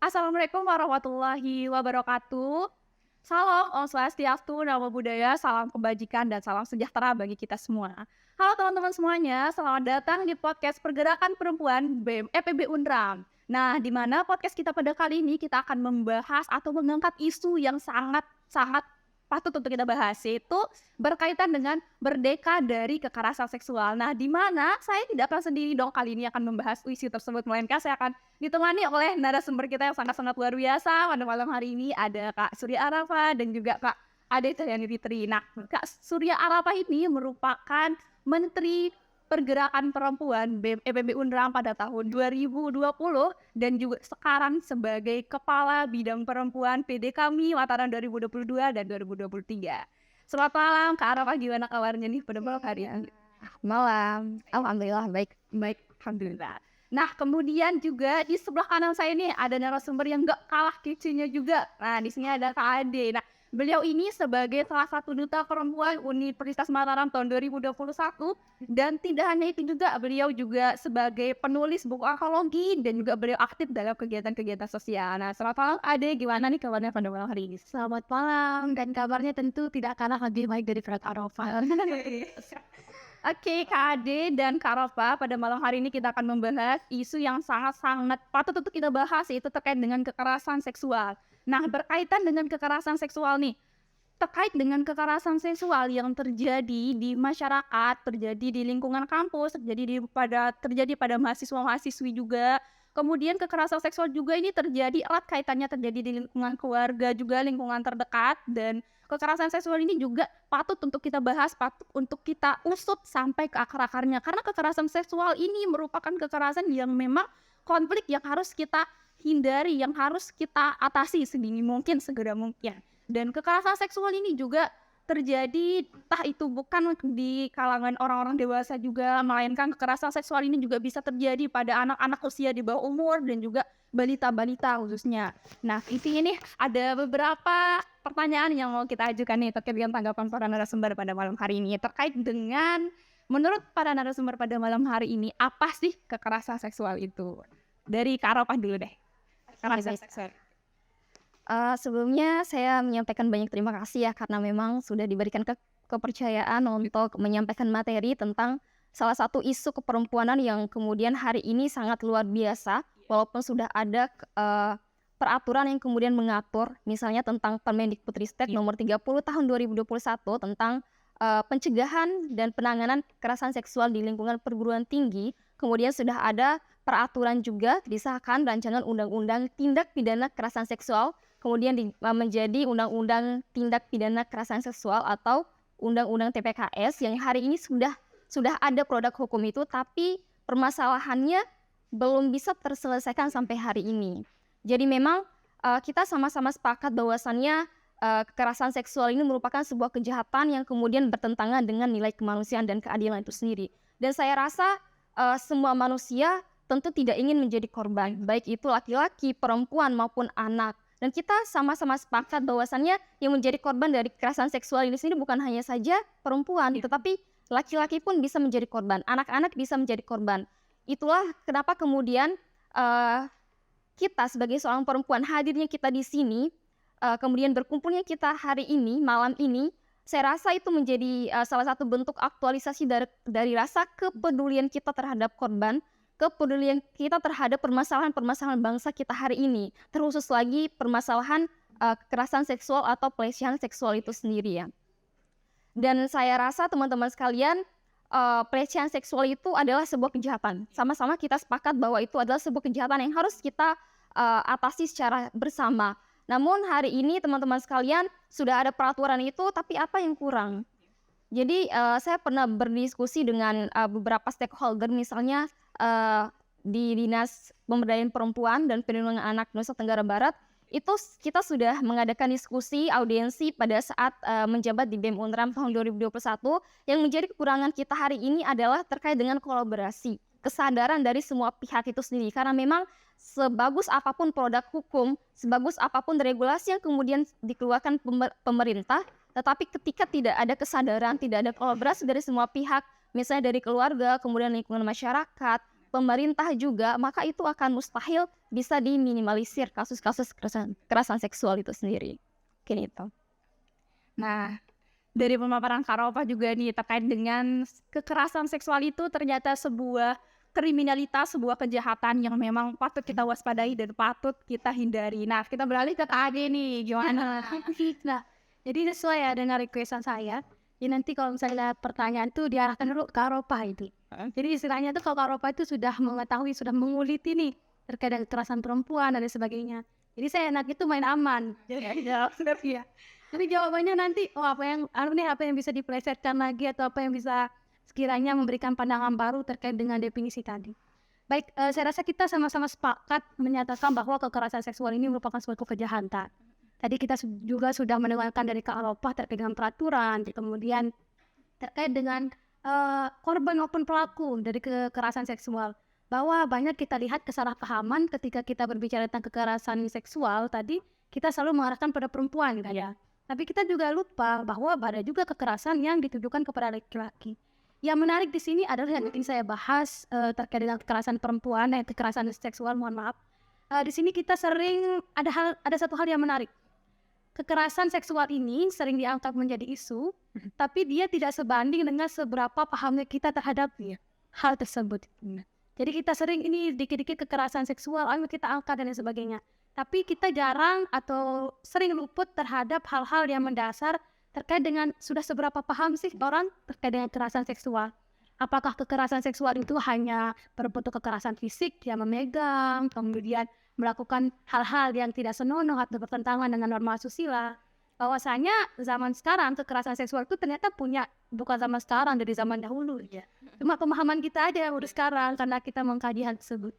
Assalamualaikum warahmatullahi wabarakatuh. Salam Om Swastiastu, Namo Buddhaya, salam kebajikan dan salam sejahtera bagi kita semua. Halo teman-teman semuanya, selamat datang di podcast Pergerakan Perempuan BEM EPB Unram. Nah, di mana podcast kita pada kali ini kita akan membahas atau mengangkat isu yang sangat patut untuk kita bahas, yaitu berkaitan dengan merdeka dari kekerasan seksual. Nah, di mana saya tidak akan sendiri dong kali ini akan membahas isu tersebut, melainkan saya akan ditemani oleh narasumber kita yang sangat-sangat luar biasa. Pada malam hari ini ada Kak Surya Arafa dan juga Kak Ade Cahyani Fitri. Nah, Kak Surya Arafa ini merupakan Menteri Pergerakan Perempuan BEM EPB Unram pada tahun 2020 dan juga sekarang sebagai Kepala Bidang Perempuan PD kami Mataram 2022 dan 2023. Selamat malam Kak Arafa, gimana kabarnya nih pada malam hari ini? Malam, alhamdulillah baik. Baik, alhamdulillah. Nah, kemudian juga di sebelah kanan saya ini ada narasumber yang gak kalah kece-nya juga. Nah, di sini ada Kak Ade. Nah, beliau ini sebagai salah satu duta perempuan Universitas Mataram tahun 2021 dan tidak hanya itu juga, beliau juga sebagai penulis buku arkeologi dan juga beliau aktif dalam kegiatan-kegiatan sosial. Nah, selamat malam Ade, gimana nih kabarnya pada malam hari ini? Selamat malam dan kabarnya tentu tidak kalah lebih baik dari Fred Arafah. Oke, Kak Ade dan Kak Rafa, pada malam hari ini kita akan membahas isu yang sangat-sangat patut untuk kita bahas, yaitu terkait dengan kekerasan seksual. Nah, berkaitan dengan kekerasan seksual nih, terkait dengan kekerasan seksual yang terjadi di masyarakat, terjadi di lingkungan kampus, terjadi pada mahasiswa-mahasiswi juga. Kemudian kekerasan seksual juga ini terjadi erat kaitannya terjadi di lingkungan keluarga juga, lingkungan terdekat, dan kekerasan seksual ini juga patut untuk kita bahas, patut untuk kita usut sampai ke akar-akarnya. Karena kekerasan seksual ini merupakan kekerasan yang memang konflik yang harus kita hindari, yang harus kita atasi sedini mungkin, segera mungkin. Dan kekerasan seksual ini juga terjadi entah itu bukan di kalangan orang-orang dewasa juga, melainkan kekerasan seksual ini juga bisa terjadi pada anak-anak usia di bawah umur dan juga balita-balita khususnya. Nah, ini ada beberapa pertanyaan yang mau kita ajukan nih terkait dengan tanggapan para narasumber pada malam hari ini terkait dengan menurut para narasumber pada malam hari ini apa sih kekerasan seksual itu? Dari Kak Arafah dulu deh. Kekerasan seksual. Sebelumnya saya menyampaikan banyak terima kasih ya karena memang sudah diberikan kepercayaan untuk menyampaikan materi tentang salah satu isu keperempuanan yang kemudian hari ini sangat luar biasa, walaupun sudah ada peraturan yang kemudian mengatur, misalnya tentang Permendikbudristek nomor 30 tahun 2021 tentang pencegahan dan penanganan kekerasan seksual di lingkungan perguruan tinggi. Kemudian sudah ada peraturan juga disahkan rancangan undang-undang tindak pidana kekerasan seksual, kemudian menjadi undang-undang tindak pidana kekerasan seksual atau undang-undang TPKS yang hari ini sudah ada produk hukum itu, tapi permasalahannya belum bisa terselesaikan sampai hari ini. Jadi memang kita sama-sama sepakat bahwasannya kekerasan seksual ini merupakan sebuah kejahatan yang kemudian bertentangan dengan nilai kemanusiaan dan keadilan itu sendiri. Dan saya rasa semua manusia tentu tidak ingin menjadi korban, baik itu laki-laki, perempuan maupun anak. Dan kita sama-sama sepakat bahwasannya yang menjadi korban dari kekerasan seksual ini sendiri bukan hanya saja perempuan, tetapi laki-laki pun bisa menjadi korban, anak-anak bisa menjadi korban. Itulah kenapa kemudian kita sebagai seorang perempuan, hadirnya kita di sini, kemudian berkumpulnya kita hari ini, malam ini, saya rasa itu menjadi salah satu bentuk aktualisasi dari rasa kepedulian kita terhadap korban, kepedulian kita terhadap permasalahan-permasalahan bangsa kita hari ini, terkhusus lagi permasalahan kekerasan seksual atau pelecehan seksual itu sendiri ya. Dan saya rasa teman-teman sekalian, pelecehan seksual itu adalah sebuah kejahatan. Sama-sama kita sepakat bahwa itu adalah sebuah kejahatan yang harus kita atasi secara bersama. Namun hari ini teman-teman sekalian sudah ada peraturan itu, tapi apa yang kurang? Jadi saya pernah berdiskusi dengan beberapa stakeholder, misalnya di Dinas Pemberdayaan Perempuan dan Perlindungan Anak Nusa Tenggara Barat, itu kita sudah mengadakan diskusi audiensi pada saat menjabat di BEM Unram tahun 2021. Yang menjadi kekurangan kita hari ini adalah terkait dengan kolaborasi, kesadaran dari semua pihak itu sendiri. Karena memang sebagus apapun produk hukum, sebagus apapun regulasi yang kemudian dikeluarkan pemerintah, tetapi ketika tidak ada kesadaran, tidak ada kolaborasi dari semua pihak, misalnya dari keluarga, kemudian lingkungan masyarakat, pemerintah juga, maka itu akan mustahil bisa diminimalisir kasus-kasus kekerasan seksual itu sendiri. Mungkin itu. Nah, dari pemaparan Kak Ropa juga nih terkait dengan kekerasan seksual itu ternyata sebuah kriminalitas, sebuah kejahatan yang memang patut kita waspadai dan patut kita hindari. Nah, kita beralih ke Kak Ade nih, gimana? Nah, jadi sesuai ya dengan requestan saya. Ya nanti kalau misalnya pertanyaan itu diarahkan dulu ke Aropa itu. Jadi istilahnya tuh kalau Kak Aropa itu sudah mengetahui, sudah menguliti nih terkait dengan kekerasan perempuan dan lain sebagainya. Jadi saya enak itu main aman. Ya. Jadi jawabannya nanti, apa yang bisa dipelesetkan lagi atau apa yang bisa sekiranya memberikan pandangan baru terkait dengan definisi tadi. Baik, saya rasa kita sama-sama sepakat menyatakan bahwa kekerasan seksual ini merupakan suatu kejahatan. Tadi kita juga sudah mendengarkan dari Kak Aropa terkait dengan peraturan, kemudian terkait dengan korban maupun pelaku dari kekerasan seksual. Bahwa banyak kita lihat kesalahpahaman ketika kita berbicara tentang kekerasan seksual tadi, kita selalu mengarahkan pada perempuan kan ya. Tapi kita juga lupa bahwa ada juga kekerasan yang ditujukan kepada laki-laki. Yang menarik di sini adalah yang ingin saya bahas terkait dengan kekerasan perempuan dan kekerasan seksual, mohon maaf. Di sini kita sering ada satu hal yang menarik. Kekerasan seksual ini sering diangkat menjadi isu, tapi dia tidak sebanding dengan seberapa pahamnya kita terhadap hal tersebut. Jadi kita sering ini dikit-dikit kekerasan seksual, ayo kita angkat dan sebagainya. Tapi kita jarang atau sering luput terhadap hal-hal yang mendasar terkait dengan sudah seberapa paham sih orang terkait dengan kekerasan seksual. Apakah kekerasan seksual itu hanya berbentuk kekerasan fisik, dia memegang, kemudian melakukan hal-hal yang tidak senonoh atau bertentangan dengan norma asusila. Bahwasanya zaman sekarang kekerasan seksual itu ternyata bukan zaman sekarang, dari zaman dahulu ya. Cuma pemahaman kita aja udah sekarang karena kita mengkaji hal tersebut.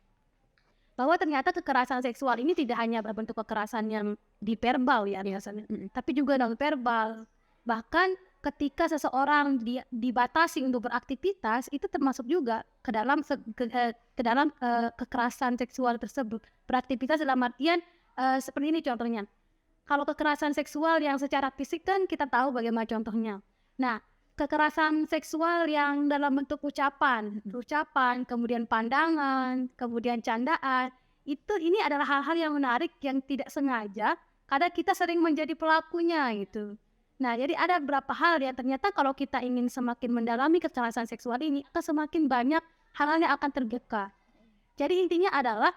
Bahwa ternyata kekerasan seksual ini tidak hanya berbentuk kekerasan yang di verbal ya biasanya, tapi juga non verbal. Bahkan ketika seseorang dibatasi untuk beraktivitas, itu termasuk juga ke dalam kekerasan seksual tersebut. Beraktivitas dalam artian seperti ini contohnya. Kalau kekerasan seksual yang secara fisik kan kita tahu bagaimana contohnya. Nah, kekerasan seksual yang dalam bentuk ucapan, kemudian pandangan, kemudian candaan, ini adalah hal-hal yang menarik yang tidak sengaja karena kita sering menjadi pelakunya gitu. Nah, jadi ada beberapa hal yang ternyata kalau kita ingin semakin mendalami kekerasan seksual ini, akan semakin banyak hal-hal yang akan terbuka. Jadi intinya adalah,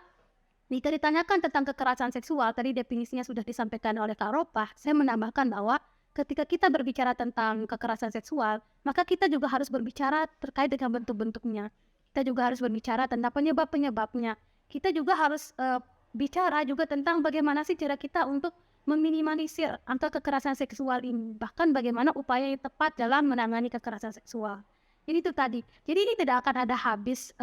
jika ditanyakan tentang kekerasan seksual, tadi definisinya sudah disampaikan oleh Kak Ropa, saya menambahkan bahwa ketika kita berbicara tentang kekerasan seksual, maka kita juga harus berbicara terkait dengan bentuk-bentuknya. Kita juga harus berbicara tentang penyebab-penyebabnya. Kita juga harus bicara juga tentang bagaimana sih cara kita untuk meminimalisir angka kekerasan seksual ini, bahkan bagaimana upaya yang tepat dalam menangani kekerasan seksual. Jadi itu tadi. Jadi ini tidak akan ada habis,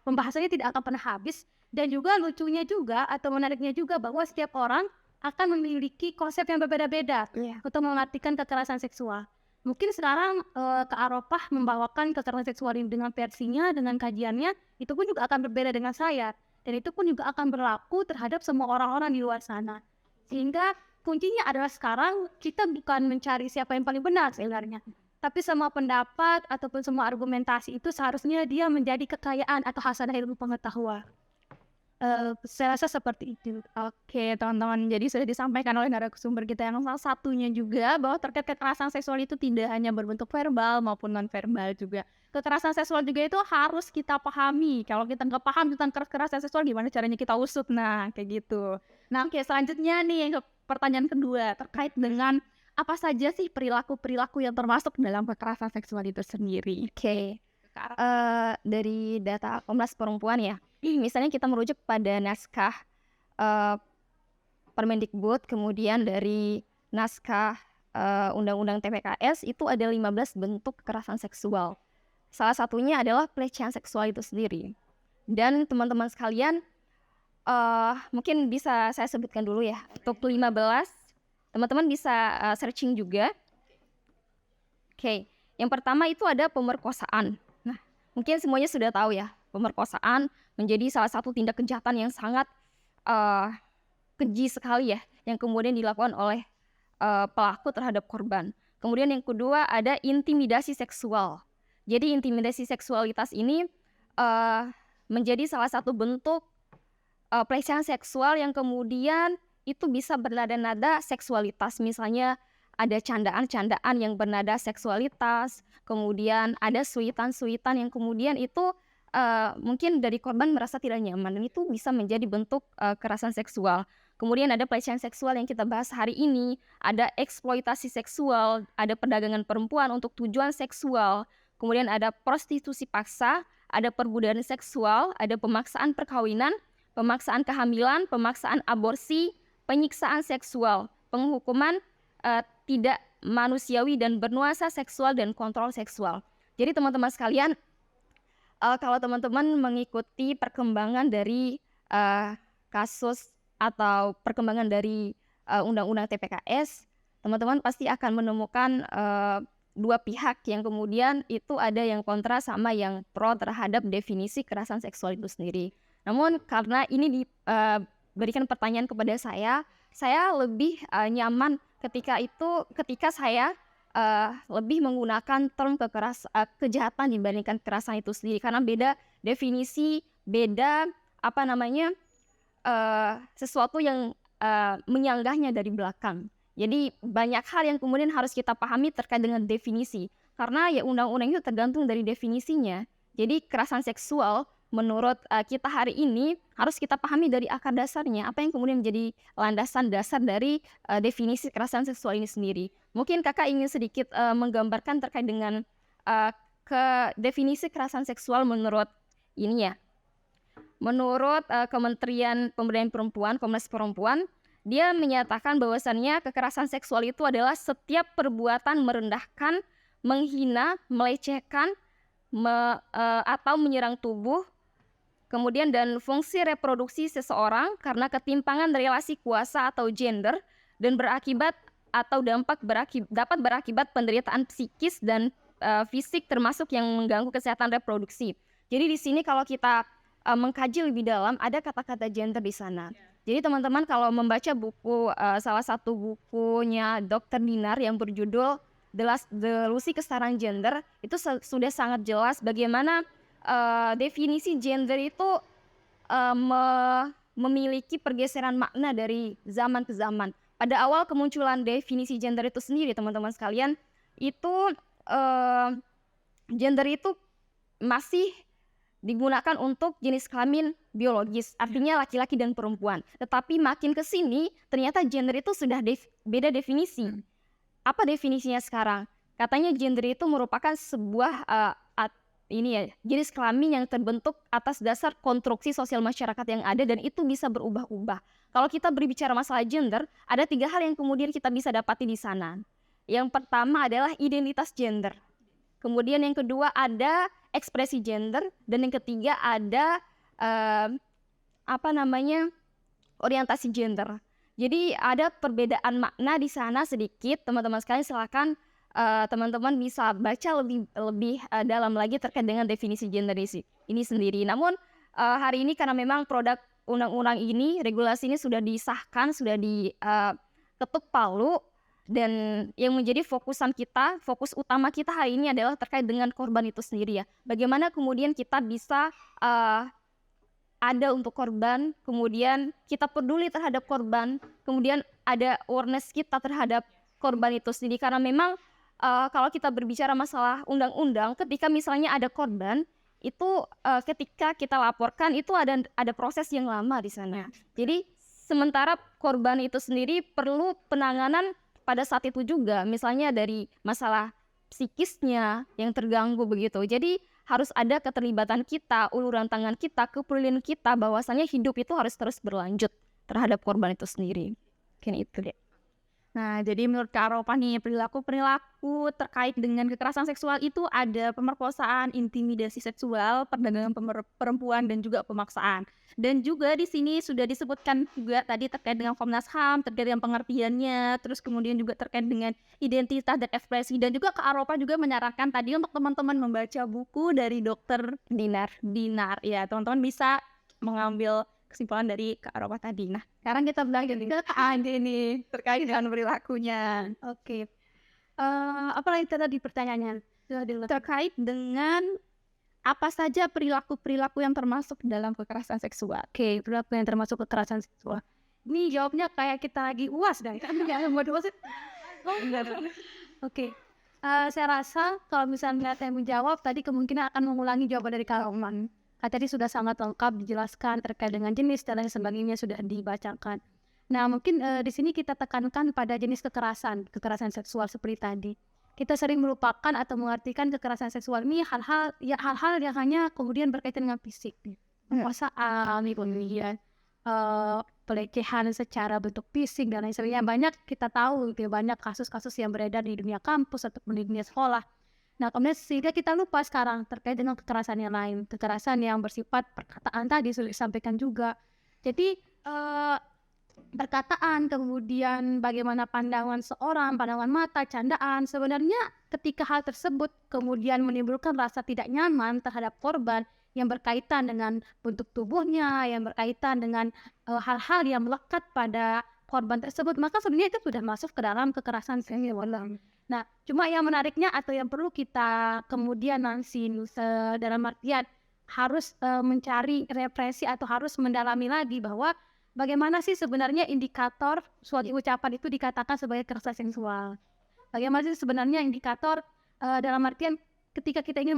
pembahasannya tidak akan pernah habis. Dan juga lucunya juga atau menariknya juga bahwa setiap orang akan memiliki konsep yang berbeda-beda untuk mengartikan kekerasan seksual. Mungkin sekarang Kak Aropah membawakan kekerasan seksual ini dengan versinya, dengan kajiannya, itu pun juga akan berbeda dengan saya. Dan itu pun juga akan berlaku terhadap semua orang-orang di luar sana. Sehingga kuncinya adalah sekarang kita bukan mencari siapa yang paling benar sebenarnya. Tapi semua pendapat ataupun semua argumentasi itu seharusnya dia menjadi kekayaan atau hasanah ilmu pengetahuan. Saya rasa seperti itu. Oke teman-teman, jadi sudah disampaikan oleh narasumber kita yang salah satunya juga bahwa terkait kekerasan seksual itu tidak hanya berbentuk verbal maupun non-verbal juga. Kekerasan seksual juga itu harus kita pahami. Kalau kita nggak paham tentang kekerasan seksual, gimana caranya kita usut? Nah, kayak gitu. Nah, oke, selanjutnya nih pertanyaan kedua terkait dengan apa saja sih perilaku-perilaku yang termasuk dalam kekerasan seksual itu sendiri? Oke. Dari data Komnas Perempuan ya, misalnya kita merujuk pada naskah Permendikbud, kemudian dari naskah Undang-Undang TPKS itu ada 15 bentuk kekerasan seksual. Salah satunya adalah pelecehan seksual itu sendiri. Dan teman-teman sekalian, mungkin bisa saya sebutkan dulu ya. Untuk 15, teman-teman bisa searching juga. Oke, yang pertama itu ada pemerkosaan. Nah, mungkin semuanya sudah tahu ya, pemerkosaan menjadi salah satu tindak kejahatan yang sangat keji sekali ya, yang kemudian dilakukan oleh pelaku terhadap korban. Kemudian yang kedua ada intimidasi seksual. Jadi intimidasi seksualitas ini menjadi salah satu bentuk pelecehan seksual yang kemudian itu bisa bernada-nada seksualitas. Misalnya ada candaan-candaan yang bernada seksualitas, kemudian ada suitan-suitan yang kemudian itu mungkin dari korban merasa tidak nyaman, dan itu bisa menjadi bentuk kekerasan seksual. Kemudian ada pelecehan seksual yang kita bahas hari ini, ada eksploitasi seksual, ada perdagangan perempuan untuk tujuan seksual, kemudian ada prostitusi paksa, ada perbudakan seksual, ada pemaksaan perkawinan, pemaksaan kehamilan, pemaksaan aborsi, penyiksaan seksual, penghukuman tidak manusiawi dan bernuansa seksual, dan kontrol seksual. Jadi teman-teman sekalian, kalau teman-teman mengikuti perkembangan dari kasus atau perkembangan dari undang-undang TPKS, teman-teman pasti akan menemukan dua pihak yang kemudian itu ada yang kontra sama yang pro terhadap definisi kekerasan seksual itu sendiri. Namun karena ini diberikan pertanyaan kepada saya lebih nyaman ketika saya lebih menggunakan term kejahatan dibandingkan kekerasan itu sendiri, karena beda definisi, beda sesuatu yang menyanggahnya dari belakang. Jadi banyak hal yang kemudian harus kita pahami terkait dengan definisi, karena ya undang-undang itu tergantung dari definisinya. Jadi kekerasan seksual menurut kita hari ini harus kita pahami dari akar dasarnya, apa yang kemudian menjadi landasan dasar dari definisi kekerasan seksual ini sendiri. Mungkin kakak ingin sedikit menggambarkan terkait dengan definisi kekerasan seksual menurut ini ya. Menurut Kementerian Pemberdayaan Perempuan, Komnas Perempuan, dia menyatakan bahwasannya kekerasan seksual itu adalah setiap perbuatan merendahkan, menghina, melecehkan, atau menyerang tubuh, kemudian dan fungsi reproduksi seseorang karena ketimpangan relasi kuasa atau gender, dan berakibat atau dapat berakibat penderitaan psikis dan fisik termasuk yang mengganggu kesehatan reproduksi. Jadi di sini kalau kita mengkaji lebih dalam, ada kata-kata gender di sana. Jadi teman-teman kalau membaca buku salah satu bukunya Dr. Dinar yang berjudul Delusi Kesetaraan Gender, itu sudah sangat jelas bagaimana definisi gender itu memiliki pergeseran makna dari zaman ke zaman. Pada awal kemunculan definisi gender itu sendiri, teman-teman sekalian, itu gender itu masih digunakan untuk jenis kelamin biologis, artinya laki-laki dan perempuan. Tetapi makin ke sini, ternyata gender itu sudah beda definisi. Apa definisinya sekarang? Katanya gender itu merupakan sebuah jenis kelamin yang terbentuk atas dasar konstruksi sosial masyarakat yang ada, dan itu bisa berubah-ubah. Kalau kita berbicara masalah gender, ada 3 hal yang kemudian kita bisa dapati di sana. Yang pertama adalah identitas gender. Kemudian yang kedua ada ekspresi gender, dan yang ketiga ada orientasi gender. Jadi ada perbedaan makna di sana sedikit, teman-teman sekalian silakan teman-teman bisa baca lebih dalam lagi terkait dengan definisi gender ini sendiri. Namun hari ini karena memang produk undang-undang ini, regulasi ini sudah disahkan, sudah diketuk palu, dan yang menjadi fokus utama kita hari ini adalah terkait dengan korban itu sendiri ya. Bagaimana kemudian kita bisa ada untuk korban, kemudian kita peduli terhadap korban, kemudian ada awareness kita terhadap korban itu sendiri. Karena memang kalau kita berbicara masalah undang-undang, ketika misalnya ada korban, itu ketika kita laporkan itu ada proses yang lama di sana. Jadi sementara korban itu sendiri perlu penanganan pada saat itu juga, misalnya dari masalah psikisnya yang terganggu begitu. Jadi harus ada keterlibatan kita, uluran tangan kita, kepedulian kita, bahwasannya hidup itu harus terus berlanjut terhadap korban itu sendiri. Mungkin itu deh. Nah, jadi menurut Kak Aropa nih, perilaku terkait dengan kekerasan seksual itu ada pemerkosaan, intimidasi seksual, perdagangan perempuan, dan juga pemaksaan. Dan juga di sini sudah disebutkan juga tadi terkait dengan Komnas HAM, terkait dengan pengertiannya, terus kemudian juga terkait dengan identitas dan ekspresi. Dan juga Kak Aropa juga menyarankan tadi untuk teman-teman membaca buku dari Dr. Dinar. Ya, teman-teman bisa mengambil kesimpulan dari Kak Aropa tadi. Nah, sekarang kita belajar ke Ade nih terkait dengan perilakunya. Apa lagi tadi pertanyaannya? Terkait dengan apa saja perilaku-perilaku yang termasuk dalam kekerasan seksual? Oke, perilaku yang termasuk kekerasan seksual. Ini jawabnya kayak kita lagi UAS dah. Kan nggak mau UAS. Oh, oke. Saya rasa kalau misalnya saya menjawab tadi kemungkinan akan mengulangi jawaban dari Kak Roman. Tadi sudah sangat lengkap dijelaskan terkait dengan jenis dan lain sebagainya sudah dibacakan. Nah, mungkin di sini kita tekankan pada jenis kekerasan seksual seperti tadi. Kita sering melupakan atau mengartikan kekerasan seksual ini hal-hal yang hanya kemudian berkaitan dengan fisik, perkosaan, kemudian pelecehan secara bentuk fisik dan lain sebagainya. Banyak kita tahu, banyak kasus-kasus yang beredar di dunia kampus ataupun di dunia sekolah. Nah, kemudian sehingga kita lupa sekarang terkait dengan kekerasan yang lain, kekerasan yang bersifat perkataan tadi sudah disampaikan juga. Jadi perkataan, kemudian bagaimana pandangan seorang, pandangan mata, candaan, sebenarnya ketika hal tersebut kemudian menimbulkan rasa tidak nyaman terhadap korban yang berkaitan dengan bentuk tubuhnya, yang berkaitan dengan hal-hal yang melekat pada korban tersebut, maka sebenarnya itu sudah masuk ke dalam kekerasan seksual. Nah, cuma yang menariknya atau yang perlu kita kemudian nanti dalam artian harus mencari represi atau harus mendalami lagi bahwa bagaimana sih sebenarnya indikator suatu ucapan itu dikatakan sebagai kekerasan seksual. Bagaimana sih sebenarnya indikator dalam artian ketika kita ingin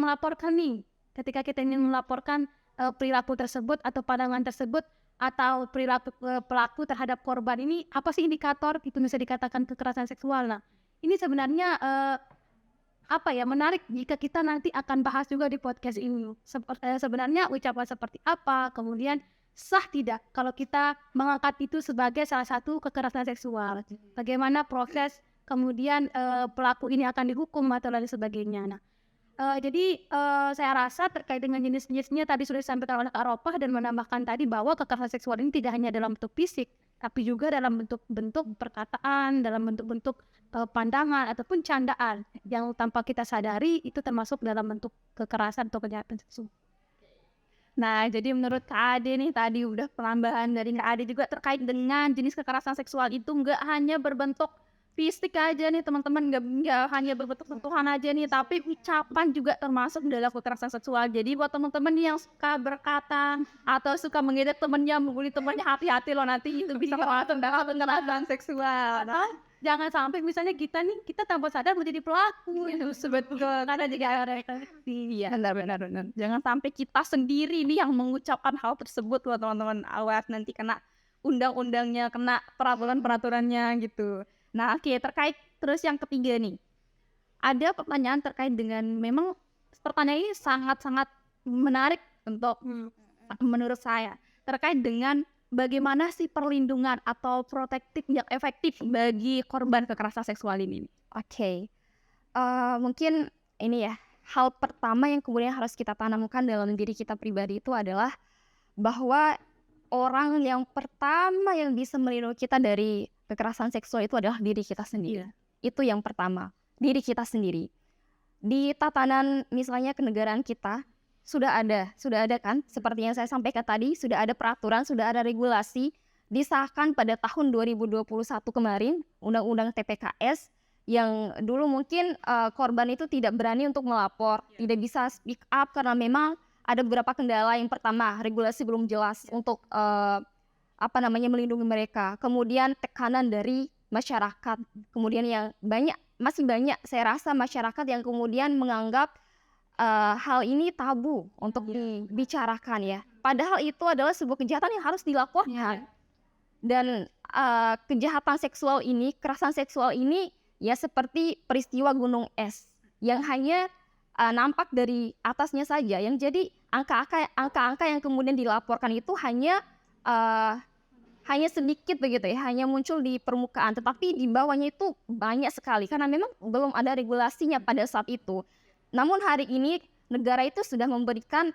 melaporkan perilaku tersebut atau pandangan tersebut atau perilaku pelaku terhadap korban ini, apa sih indikator itu bisa dikatakan kekerasan seksual. Nah, ini sebenarnya menarik jika kita nanti akan bahas juga di podcast ini. Sebenarnya ucapan seperti apa, kemudian sah tidak kalau kita mengangkat itu sebagai salah satu kekerasan seksual. Bagaimana proses kemudian pelaku ini akan dihukum atau lain sebagainya. Nah, jadi saya rasa terkait dengan jenis-jenisnya tadi sudah disampaikan oleh Kak Ropah dan menambahkan tadi bahwa kekerasan seksual ini tidak hanya dalam bentuk fisik, tapi juga dalam bentuk perkataan, dalam bentuk pandangan ataupun candaan yang tanpa kita sadari itu termasuk dalam bentuk kekerasan atau kejahatan seksual. Nah, jadi menurut Kak Ade nih tadi udah penambahan dari Kak Ade juga terkait dengan jenis kekerasan seksual itu nggak hanya berbentuk fisik aja nih teman-teman, nggak hanya berbentuk sentuhan aja nih, tapi ucapan juga termasuk dalam kekerasan seksual. Jadi buat teman-teman yang suka berkata atau suka mengejek temannya, membuli temannya, hati-hati loh, nanti itu bisa termasuk dalam kekerasan seksual. Nah, jangan sampai misalnya kita tanpa sadar menjadi pelaku itu sebetulnya karena juga ada iya, benar. Jangan sampai kita sendiri nih yang mengucapkan hal tersebut loh teman-teman. Awas nanti kena undang-undangnya, kena peraturan-peraturannya gitu. Nah, oke, terkait terus yang ketiga nih. Ada pertanyaan terkait dengan, memang pertanyaan ini sangat-sangat menarik untuk menurut saya, terkait dengan bagaimana sih perlindungan atau protektif yang efektif bagi korban kekerasan seksual ini. Oke. Mungkin ini ya, hal pertama yang kemudian harus kita tanamkan dalam diri kita pribadi itu adalah bahwa orang yang pertama yang bisa melindungi kita dari kekerasan seksual itu adalah diri kita sendiri. Itu yang pertama, diri kita sendiri. Di tatanan misalnya kenegaraan kita sudah ada kan, seperti yang saya sampaikan tadi, sudah ada peraturan, sudah ada regulasi disahkan pada tahun 2021 kemarin, Undang-Undang TPKS, yang dulu mungkin korban itu tidak berani untuk melapor, tidak bisa speak up karena memang ada beberapa kendala. Yang pertama, regulasi belum jelas untuk melindungi mereka. Kemudian tekanan dari masyarakat. Kemudian yang masih banyak saya rasa masyarakat yang kemudian menganggap hal ini tabu untuk dibicarakan ya. Padahal itu adalah sebuah kejahatan yang harus dilaporkan. Dan kejahatan seksual ini, kekerasan seksual ini ya seperti peristiwa gunung es yang hanya nampak dari atasnya saja. Yang jadi angka-angka yang kemudian dilaporkan itu hanya sedikit begitu ya, hanya muncul di permukaan, tetapi di bawahnya itu banyak sekali karena memang belum ada regulasinya pada saat itu. Namun hari ini negara itu sudah memberikan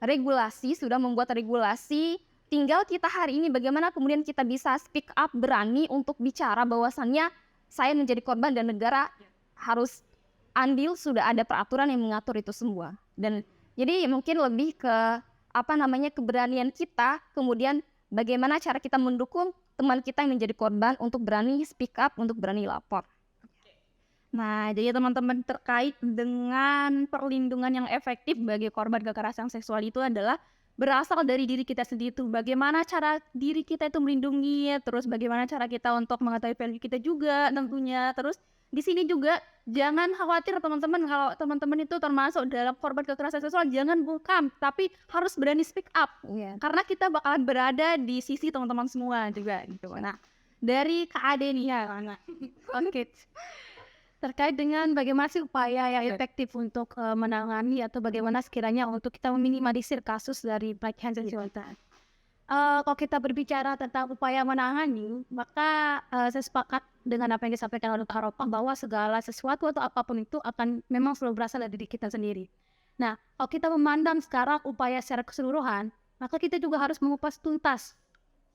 regulasi, sudah membuat regulasi, tinggal kita hari ini bagaimana kemudian kita bisa speak up, berani untuk bicara bahwasannya saya menjadi korban dan negara harus andil, sudah ada peraturan yang mengatur itu semua. Dan jadi mungkin lebih ke keberanian kita, kemudian bagaimana cara kita mendukung teman kita yang menjadi korban untuk berani speak up, untuk berani lapor. Nah, jadi teman-teman, terkait dengan perlindungan yang efektif bagi korban kekerasan seksual itu adalah berasal dari diri kita sendiri tuh. Bagaimana cara diri kita itu melindungi, terus bagaimana cara kita untuk mengetahui value kita juga tentunya. Terus di sini juga jangan khawatir teman-teman kalau teman-teman itu termasuk dalam korban kekerasan seksual, jangan bungkam, tapi harus berani speak up. Iya. Karena kita bakalan berada di sisi teman-teman semua juga gitu. Nah, dari Kak Ade nih ya. Oke. Terkait dengan bagaimana sih upaya yang efektif untuk menangani atau bagaimana sekiranya untuk kita meminimalisir kasus dari pelecehan seksual. Kalau kita berbicara tentang upaya menangani, maka saya sepakat dengan apa yang disampaikan oleh Kak Ropah bahwa segala sesuatu atau apapun itu akan memang selalu berasal dari diri kita sendiri. Nah, kalau kita memandang sekarang upaya secara keseluruhan, maka kita juga harus mengupas tuntas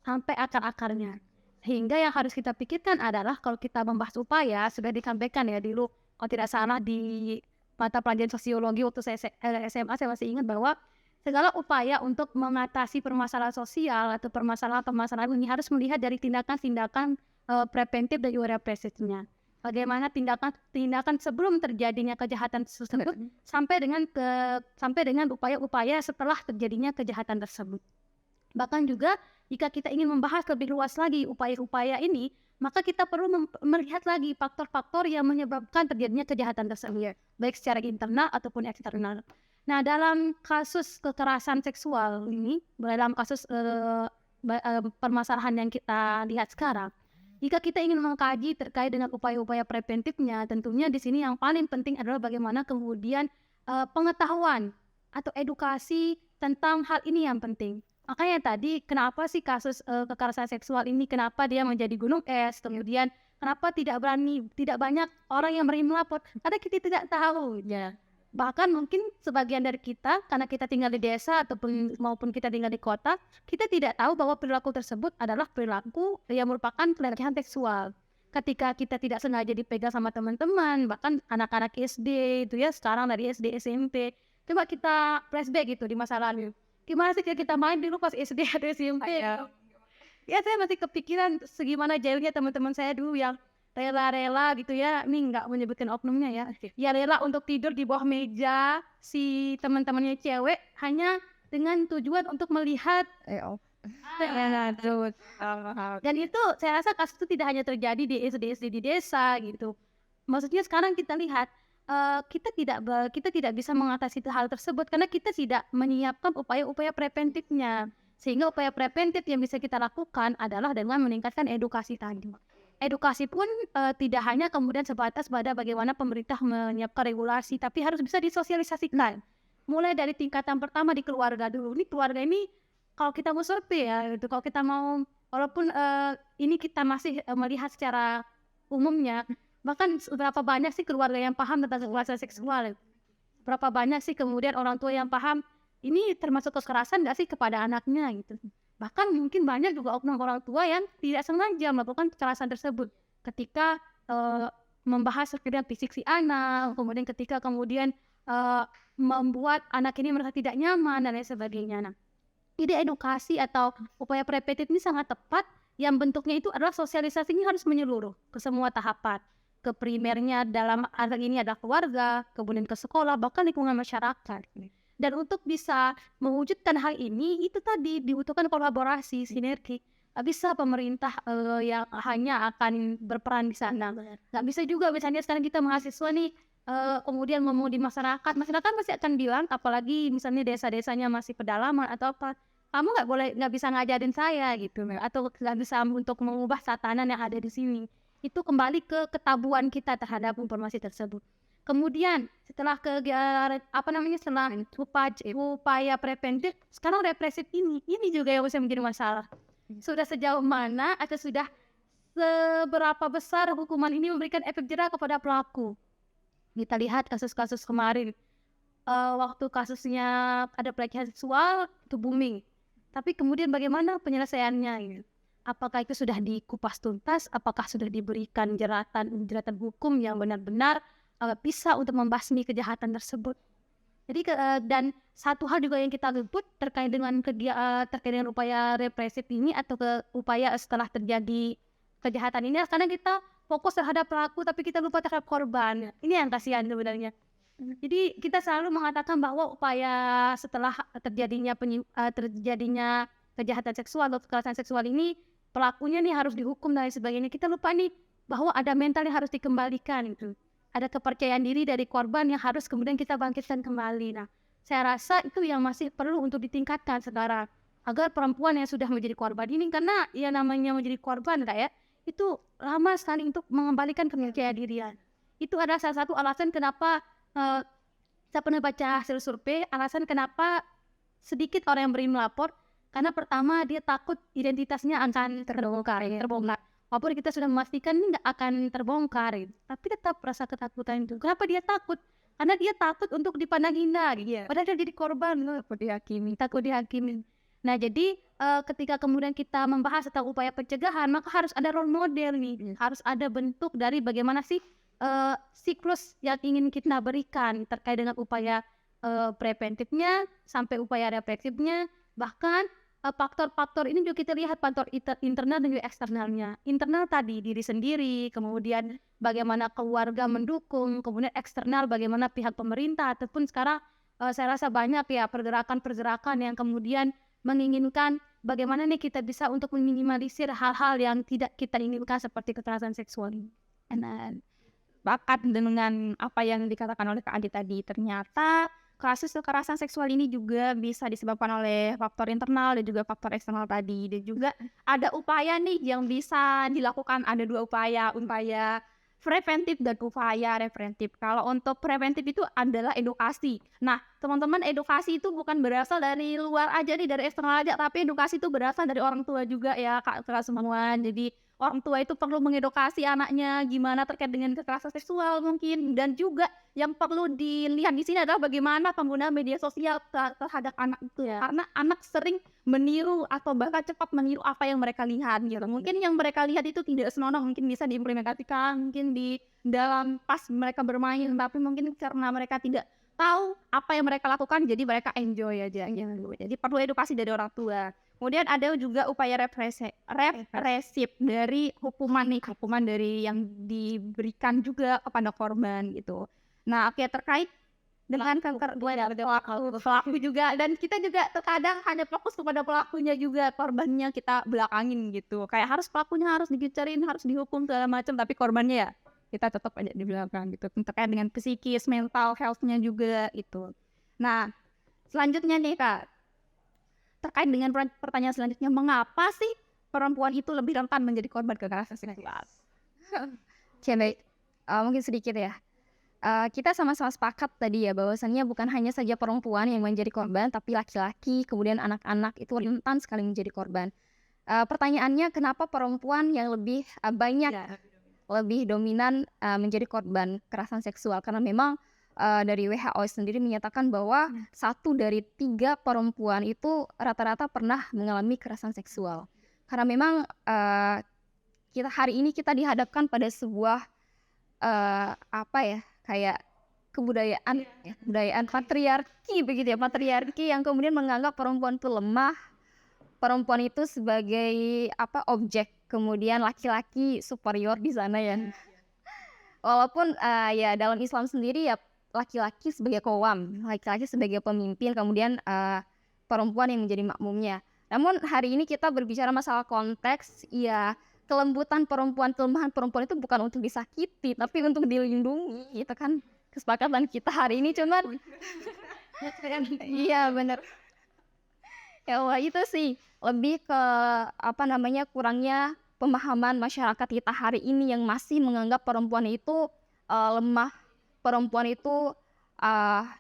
sampai akar-akarnya. Sehingga yang harus kita pikirkan adalah kalau kita membahas upaya, sudah disampaikan ya dulu, kalau tidak salah di mata pelajaran sosiologi waktu saya SMA, saya masih ingat bahwa segala upaya untuk mengatasi permasalahan sosial atau permasalahan-permasalahan ini harus melihat dari tindakan-tindakan preventif dan juga represifnya. Bagaimana tindakan sebelum terjadinya kejahatan tersebut sampai dengan upaya-upaya setelah terjadinya kejahatan tersebut. Bahkan juga jika kita ingin membahas lebih luas lagi upaya-upaya ini, maka kita perlu melihat lagi faktor-faktor yang menyebabkan terjadinya kejahatan tersebut, baik secara internal ataupun eksternal. Nah, dalam kasus kekerasan seksual ini, dalam kasus permasalahan yang kita lihat sekarang, jika kita ingin mengkaji terkait dengan upaya-upaya preventifnya, tentunya di sini yang paling penting adalah bagaimana kemudian pengetahuan atau edukasi tentang hal ini yang penting. Makanya tadi kenapa sih kasus kekerasan seksual ini, kenapa dia menjadi gunung es, kemudian kenapa tidak banyak orang yang berani melapor, karena kita tidak tahu ya. Bahkan mungkin sebagian dari kita, karena kita tinggal di desa ataupun maupun kita tinggal di kota, kita tidak tahu bahwa perilaku tersebut adalah perilaku yang merupakan pelecehan seksual. Ketika kita tidak sengaja dipegang sama teman-teman, bahkan anak-anak SD itu ya, sekarang dari SD SMP, coba kita flashback gitu di masa lalu. Gimana sih kita main dulu pas SD atau SMP? Ya saya masih kepikiran segimana jahilnya teman-teman saya dulu yang rela-rela gitu ya, ini nggak menyebutkan oknumnya ya, ya rela untuk tidur di bawah meja si teman-temannya cewek hanya dengan tujuan untuk melihat. Dan itu saya rasa kasus itu tidak hanya terjadi di SD di desa gitu. Maksudnya sekarang kita lihat kita tidak bisa mengatasi hal tersebut karena kita tidak menyiapkan upaya-upaya preventifnya. Sehingga upaya preventif yang bisa kita lakukan adalah dengan meningkatkan edukasi tadi. Edukasi pun tidak hanya kemudian sebatas pada bagaimana pemerintah menyiapkan regulasi, tapi harus bisa disosialisasikan. Mulai dari tingkatan pertama di keluarga dulu. Ini keluarga ini kalau kita mau survei ya, gitu. Kalau kita mau, walaupun ini kita masih melihat secara umumnya, bahkan berapa banyak sih keluarga yang paham tentang kekerasan seksual? Berapa banyak sih kemudian orang tua yang paham ini termasuk kekerasan nggak sih kepada anaknya gitu? Bahkan mungkin banyak juga oknum orang tua yang tidak sengaja melakukan kekerasan tersebut ketika membahas sekedar fisik si anak, kemudian ketika membuat anak ini merasa tidak nyaman dan lain sebagainya. Nah, ide edukasi atau upaya preventif ini sangat tepat, yang bentuknya itu adalah sosialisasinya harus menyeluruh ke semua tahapan. Ke primernya dalam hal ini adalah keluarga, kemudian ke sekolah, bahkan lingkungan masyarakat. Dan untuk bisa mewujudkan hal ini, itu tadi dibutuhkan kolaborasi, sinergi. Gak bisa pemerintah yang hanya akan berperan di sana. Gak bisa juga misalnya sekarang kita mahasiswa nih, kemudian ngomong di masyarakat pasti akan bilang, apalagi misalnya desa-desanya masih pedalaman atau apa, kamu nggak bisa ngajarin saya gitu, atau nggak bisa untuk mengubah tatanan yang ada di sini. Itu kembali ke ketabuhan kita terhadap informasi tersebut. Kemudian setelah setelah upaya preventif, sekarang represif ini juga yang bisa menjadi masalah. Sudah sejauh mana atau sudah seberapa besar hukuman ini memberikan efek jera kepada pelaku? Kita lihat kasus-kasus kemarin, waktu kasusnya ada pelecehan seksual itu booming. Tapi kemudian bagaimana penyelesaiannya? Gitu. Apakah itu sudah dikupas tuntas? Apakah sudah diberikan jeratan hukum yang benar-benar bisa untuk membasmi kejahatan tersebut? Jadi dan satu hal juga yang kita liput terkait dengan upaya represif ini atau upaya setelah terjadi kejahatan ini, karena kita fokus terhadap pelaku tapi kita lupa terhadap korban. Ini yang kasihan sebenarnya. Jadi kita selalu mengatakan bahwa upaya setelah terjadinya kejahatan seksual atau kekerasan seksual ini, pelakunya nih harus dihukum dan lain sebagainya. Kita lupa nih bahwa ada mental yang harus dikembalikan itu. Ada kepercayaan diri dari korban yang harus kemudian kita bangkitkan kembali. Nah, saya rasa itu yang masih perlu untuk ditingkatkan sekarang agar perempuan yang sudah menjadi korban ini, karena ya namanya menjadi korban ya, itu lama sekali untuk mengembalikan kepercayaan dirian. Itu adalah salah satu alasan kenapa saya pernah baca hasil survei, alasan kenapa sedikit orang yang berani melapor, karena pertama dia takut identitasnya akan terbongkar. Walaupun kita sudah memastikan ini tidak akan terbongkar, tapi tetap rasa ketakutan itu. Kenapa dia takut? Karena dia takut untuk dipandang hina, padahal dia jadi korban, takut dihakimi. Nah, jadi ketika kemudian kita membahas tentang upaya pencegahan, maka harus ada role model nih, harus ada bentuk dari bagaimana sih siklus yang ingin kita berikan terkait dengan upaya preventifnya sampai upaya represifnya. Bahkan faktor-faktor ini juga kita lihat faktor internal dan juga eksternalnya. Internal tadi diri sendiri, kemudian bagaimana keluarga mendukung, kemudian eksternal bagaimana pihak pemerintah, ataupun sekarang saya rasa banyak ya pergerakan-pergerakan yang kemudian menginginkan bagaimana nih kita bisa untuk meminimalisir hal-hal yang tidak kita inginkan seperti kekerasan seksual ini. Bakat dengan apa yang dikatakan oleh Kak Adi tadi, ternyata kasus kekerasan seksual ini juga bisa disebabkan oleh faktor internal dan juga faktor eksternal tadi. Dan juga ada upaya nih yang bisa dilakukan, ada dua upaya preventif dan upaya represif. Kalau untuk preventif itu adalah edukasi. Nah, teman-teman, edukasi itu bukan berasal dari luar aja nih, dari eksternal aja, tapi edukasi itu berasal dari orang tua juga ya, Kak semua. Jadi orang tua itu perlu mengedukasi anaknya gimana terkait dengan kekerasan seksual mungkin, dan juga yang perlu dilihat di sini adalah bagaimana penggunaan media sosial terhadap anak itu ya. Karena anak sering meniru atau bahkan cepat meniru apa yang mereka lihat gitu. Mungkin yang mereka lihat itu tidak senonoh, mungkin bisa diimplementasikan mungkin di dalam pas mereka bermain, tapi mungkin karena mereka tidak tahu apa yang mereka lakukan jadi mereka enjoy aja gitu. Jadi perlu edukasi dari orang tua. Kemudian ada juga upaya represif dari hukuman dari yang diberikan juga kepada korban gitu. Nah, oke, terkait dengan pelaku juga, dan kita juga terkadang hanya fokus kepada pelakunya juga, korbannya kita belakangin gitu. Kayak pelakunya harus digicarin, harus dihukum segala macam, tapi korbannya ya kita tetap aja di belakang gitu. Terkait dengan psikis, mental health-nya juga gitu. Nah, selanjutnya nih Kak, terkait dengan pertanyaan selanjutnya, mengapa sih perempuan itu lebih rentan menjadi korban kekerasan seksual? Oke, baik. Mungkin sedikit ya. Kita sama-sama sepakat tadi ya bahwasannya bukan hanya saja perempuan yang menjadi korban, tapi laki-laki, kemudian anak-anak itu rentan sekali menjadi korban. Pertanyaannya, kenapa perempuan yang lebih banyak, lebih dominan menjadi korban kekerasan seksual? Karena memang dari WHO sendiri menyatakan bahwa 1 dari 3 perempuan itu rata-rata pernah mengalami kekerasan seksual. Karena memang kita hari ini kita dihadapkan pada sebuah kayak kebudayaan patriarki begitu ya, patriarki yang kemudian menganggap perempuan itu lemah, perempuan itu sebagai objek, kemudian laki-laki superior di sana ya. Walaupun ya dalam Islam sendiri ya laki-laki sebagai qawwam, laki-laki sebagai pemimpin, kemudian perempuan yang menjadi makmumnya. Namun hari ini kita berbicara masalah konteks, ya kelembutan perempuan, kelemahan perempuan itu bukan untuk disakiti, tapi untuk dilindungi. Itu kan kesepakatan kita hari ini, cuman iya benar. Ya Allah, itu sih lebih ke kurangnya pemahaman masyarakat kita hari ini yang masih menganggap perempuan itu lemah, perempuan itu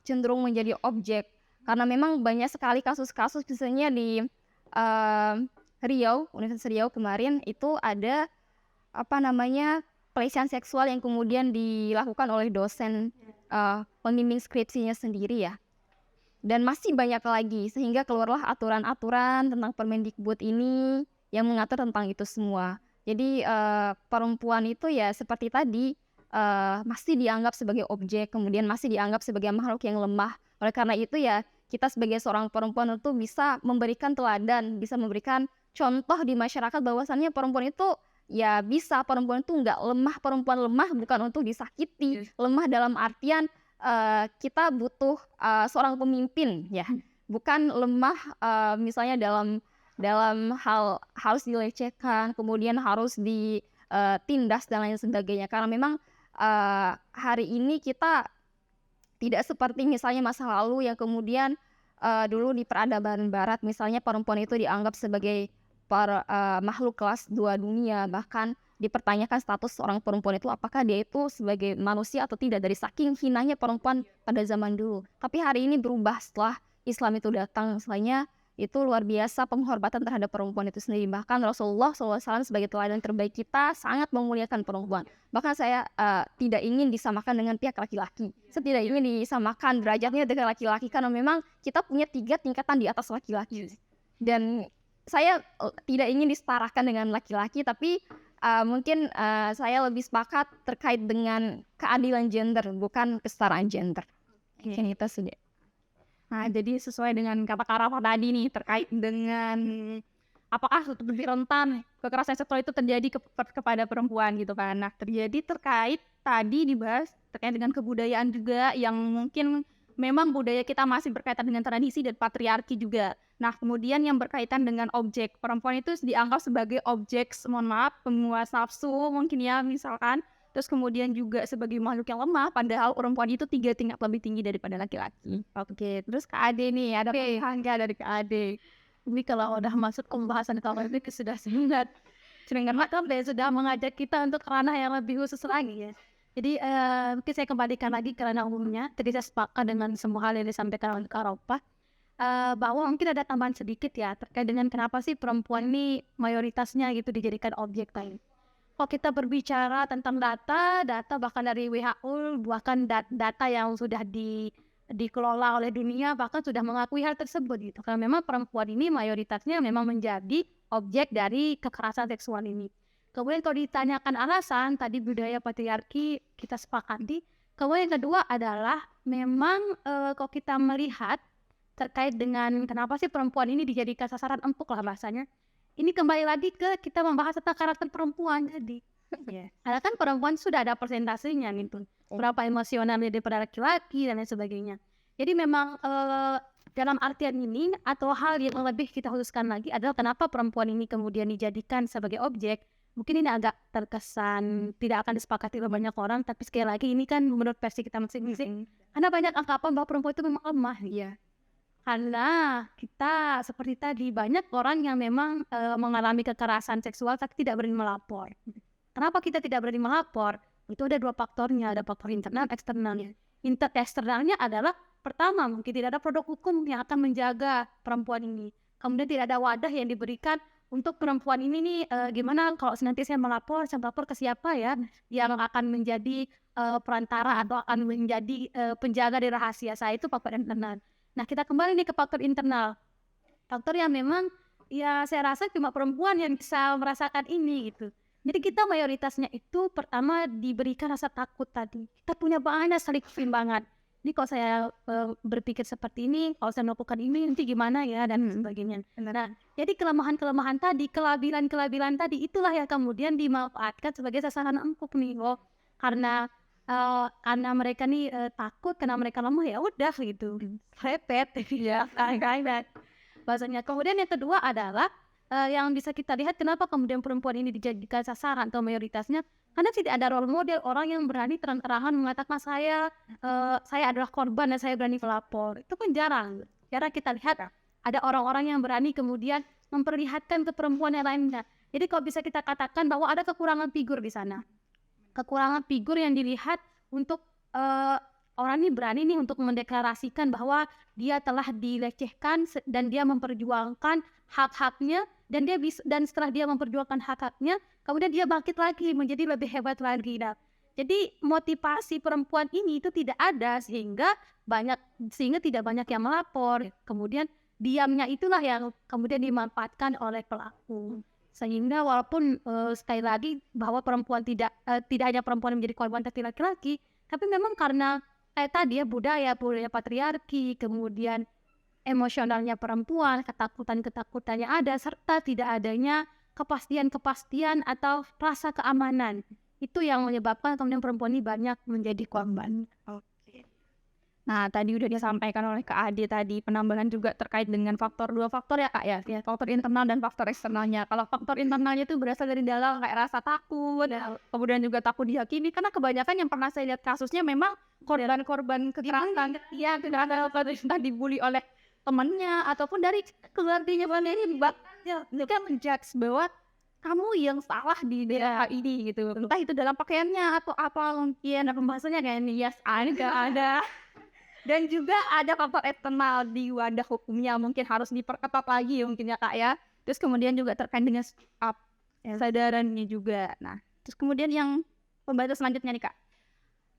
cenderung menjadi objek. Karena memang banyak sekali kasus-kasus, misalnya di Universitas Riau kemarin itu ada pelecehan seksual yang kemudian dilakukan oleh dosen pembimbing skripsinya sendiri ya. Dan masih banyak lagi, sehingga keluarlah aturan-aturan tentang Permendikbud ini yang mengatur tentang itu semua. Jadi perempuan itu ya seperti tadi masih dianggap sebagai objek, kemudian masih dianggap sebagai makhluk yang lemah. Oleh karena itu ya kita sebagai seorang perempuan itu bisa memberikan teladan, bisa memberikan contoh di masyarakat bahwasannya perempuan itu ya bisa perempuan itu nggak lemah, perempuan lemah bukan untuk disakiti, lemah dalam artian kita butuh seorang pemimpin ya, bukan lemah misalnya dalam hal harus dilecehkan, kemudian harus ditindas dan lain sebagainya. Karena memang hari ini kita tidak seperti misalnya masa lalu yang kemudian dulu di peradaban barat misalnya perempuan itu dianggap sebagai makhluk kelas 2 dunia, bahkan dipertanyakan status seorang perempuan itu apakah dia itu sebagai manusia atau tidak, dari saking hinanya perempuan pada zaman dulu. Tapi hari ini berubah setelah Islam itu datang, misalnya itu luar biasa penghormatan terhadap perempuan itu sendiri. Bahkan Rasulullah SAW sebagai teladan terbaik kita sangat memuliakan perempuan. Bahkan saya tidak ingin disamakan dengan pihak laki-laki. Saya tidak ingin disamakan derajatnya dengan laki-laki karena memang kita punya 3 tingkatan di atas laki-laki. Dan saya tidak ingin disetarakan dengan laki-laki, tapi mungkin saya lebih sepakat terkait dengan keadilan gender, bukan kesetaraan gender. Mungkin itu sudah. Nah, jadi sesuai dengan kata Kak Rafa tadi nih, terkait dengan apakah lebih rentan kekerasan seksual itu terjadi kepada perempuan gitu kan. Nah, terkait tadi dibahas terkait dengan kebudayaan juga yang mungkin memang budaya kita masih berkaitan dengan tradisi dan patriarki juga. Nah, kemudian yang berkaitan dengan objek, perempuan itu dianggap sebagai objek, mohon maaf, pemuas nafsu mungkin ya misalkan. Terus kemudian juga sebagai makhluk yang lemah, padahal perempuan itu 3 tingkat lebih tinggi daripada laki-laki. Oke, terus Kak Ade nih, ada penghargaan dari Kak Ade. Ini kalau udah masuk pembahasan kalau ini sudah sangat matang dan sudah mengajak kita untuk ranah yang lebih khusus lagi ya. Jadi mungkin saya kembalikan lagi ke ranah umumnya. Tadi saya sepakat dengan semua hal yang disampaikan oleh Kak Ropa, bahwa mungkin ada tambahan sedikit ya terkait dengan kenapa sih perempuan ini mayoritasnya gitu dijadikan objek tadi. Kalau kita berbicara tentang data bahkan dari WHO, bahkan data yang sudah dikelola oleh dunia bahkan sudah mengakui hal tersebut gitu. Karena memang perempuan ini mayoritasnya memang menjadi objek dari kekerasan seksual ini. Kemudian kalau ditanyakan alasan, tadi budaya patriarki kita sepakati. Kemudian yang kedua adalah memang kalau kita melihat terkait dengan kenapa sih perempuan ini dijadikan sasaran empuk lah bahasanya. Ini kembali lagi ke kita membahas tentang karakter perempuan jadi. Karena kan perempuan sudah ada persentasenya gitu. Berapa emosionalnya daripada laki-laki dan lain sebagainya. Jadi memang dalam artian ini atau hal yang lebih kita khususkan lagi adalah kenapa perempuan ini kemudian dijadikan sebagai objek. Mungkin ini agak terkesan tidak akan disepakati oleh banyak orang, tapi sekali lagi ini kan menurut versi kita masing-masing. Karena banyak anggapan bahwa perempuan itu memang lemah. Iya. Karena kita seperti tadi banyak orang yang memang mengalami kekerasan seksual tapi tidak berani melapor. Kenapa kita tidak berani melapor? Itu ada 2 faktornya, ada faktor internal, eksternalnya. Eksternalnya adalah pertama mungkin tidak ada produk hukum yang akan menjaga perempuan ini. Kemudian tidak ada wadah yang diberikan untuk perempuan ini nih gimana kalau nanti saya melapor ke siapa ya yang akan menjadi perantara atau akan menjadi penjaga dari rahasia saya, itu faktor internal. Nah, kita kembali nih ke faktor internal. Faktor yang memang ya saya rasa cuma perempuan yang bisa merasakan ini gitu. Jadi kita mayoritasnya itu pertama diberikan rasa takut tadi. Kita punya banyak sekali keseimbangan. Ini kalau saya berpikir seperti ini, kalau saya melakukan ini nanti gimana ya dan sebagainya. Nah, jadi kelemahan-kelemahan tadi, kelabilan-kelabilan tadi itulah yang kemudian dimanfaatkan sebagai sasaran empuk nih. Karena mereka nih takut, karena mereka lemah ya udah gitu, repet ya kayak bahasanya. Kemudian yang kedua adalah yang bisa kita lihat kenapa kemudian perempuan ini dijadikan sasaran atau mayoritasnya, karena tidak ada role model orang yang berani terang-terangan mengatakan saya adalah korban dan saya berani melapor. Itu kan jarang kita lihat ada orang-orang yang berani kemudian memperlihatkan ke perempuan yang lainnya. Jadi kalau bisa kita katakan bahwa ada kekurangan figur di sana. Kekurangan figur yang dilihat untuk orang ini berani nih untuk mendeklarasikan bahwa dia telah dilecehkan dan dia memperjuangkan hak-haknya dan setelah dia memperjuangkan hak-haknya kemudian dia bangkit lagi menjadi lebih hebat lagi. Nah, jadi motivasi perempuan ini itu tidak ada sehingga tidak banyak yang melapor. Kemudian diamnya itulah yang kemudian dimanfaatkan oleh pelaku. Sehingga walaupun sekali lagi bahwa perempuan tidak hanya perempuan yang menjadi korban tapi laki-laki, tapi memang karena tadi ya budaya patriarki, kemudian emosionalnya perempuan, ketakutannya ada, serta tidak adanya kepastian atau rasa keamanan. Itu yang menyebabkan kemudian perempuan ini banyak menjadi korban. Nah, tadi udah disampaikan oleh Kak Ade tadi, penambahan juga terkait dengan dua faktor ya Kak ya, faktor internal dan faktor eksternalnya. Kalau faktor internalnya itu berasal dari dalam kayak rasa takut, kemudian juga takut dihakimi, karena kebanyakan yang pernah saya lihat kasusnya memang korban-korban kekerasan, ya tidak ada entah dibully oleh temannya ataupun dari keluarganya sendiri, bahkan menjudge bahwa kamu yang salah di daerah ini gitu, entah itu dalam pakaiannya atau apa mungkin, pembahasannya kayak ini, yes, ada. Dan juga ada faktor eksternal di wadah hukumnya, mungkin harus diperketat lagi mungkin ya Kak ya. Terus kemudian juga terkait dengan kesadarannya juga. Nah, terus kemudian yang pembahasan selanjutnya nih Kak,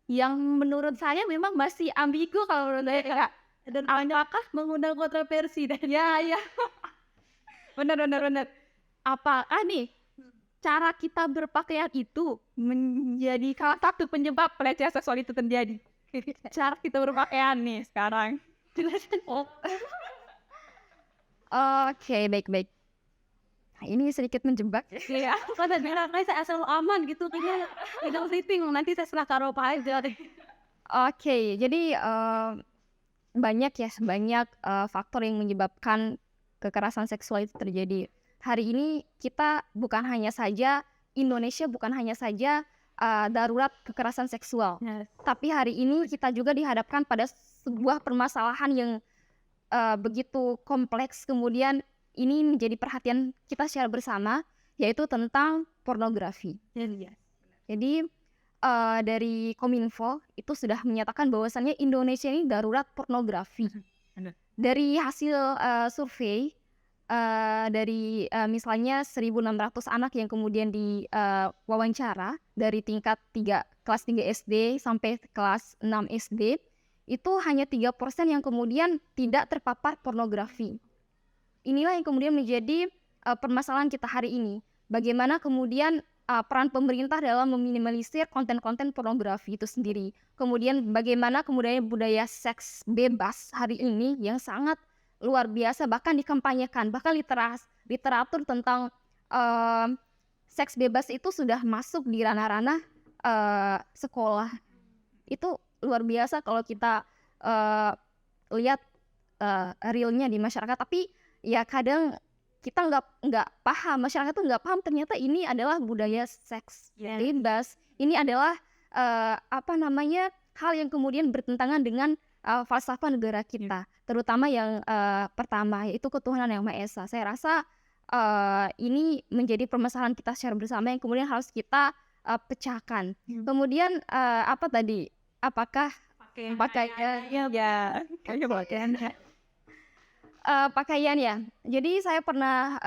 yang menurut saya memang masih ambigu kalau menurut saya Kak. Dan apakah mengundang kontroversi dan ya. benar. Apakah nih cara kita berpakaian itu menjadi salah satu penyebab pelecehan seksual itu terjadi? Cara kita berpakaian nih sekarang. Oke, baik. Nah, ini sedikit menjebak. Iya, kalau bilang saya asal aman gitu, kayaknya tidak flipping, nanti saya serah Karopa aja deh. Oke, jadi banyak faktor yang menyebabkan kekerasan seksual itu terjadi. Hari ini kita Indonesia bukan hanya saja darurat kekerasan seksual, tapi hari ini kita juga dihadapkan pada sebuah permasalahan yang begitu kompleks, kemudian ini menjadi perhatian kita secara bersama, yaitu tentang pornografi. Jadi dari Kominfo itu sudah menyatakan bahwasannya Indonesia ini darurat pornografi. Dari hasil survei dari misalnya 1.600 anak yang kemudian diwawancara dari tingkat kelas 3 SD sampai kelas 6 SD, itu hanya 3% yang kemudian tidak terpapar pornografi. Inilah yang kemudian menjadi permasalahan kita hari ini. Bagaimana kemudian peran pemerintah dalam meminimalisir konten-konten pornografi itu sendiri. Kemudian bagaimana kemudian budaya seks bebas hari ini yang sangat luar biasa, bahkan dikampanyekan, bahkan literatur tentang seks bebas itu sudah masuk di ranah-ranah sekolah. Itu luar biasa kalau kita lihat realnya di masyarakat. Tapi ya kadang kita nggak paham, masyarakat tuh nggak paham ternyata ini adalah budaya seks bebas. Ini adalah hal yang kemudian bertentangan dengan falsafah negara kita, terutama yang pertama, yaitu ketuhanan yang Maha Esa. Saya rasa ini menjadi permasalahan kita secara bersama yang kemudian harus kita pecahkan. Kemudian apakah pakaian ya. Jadi saya pernah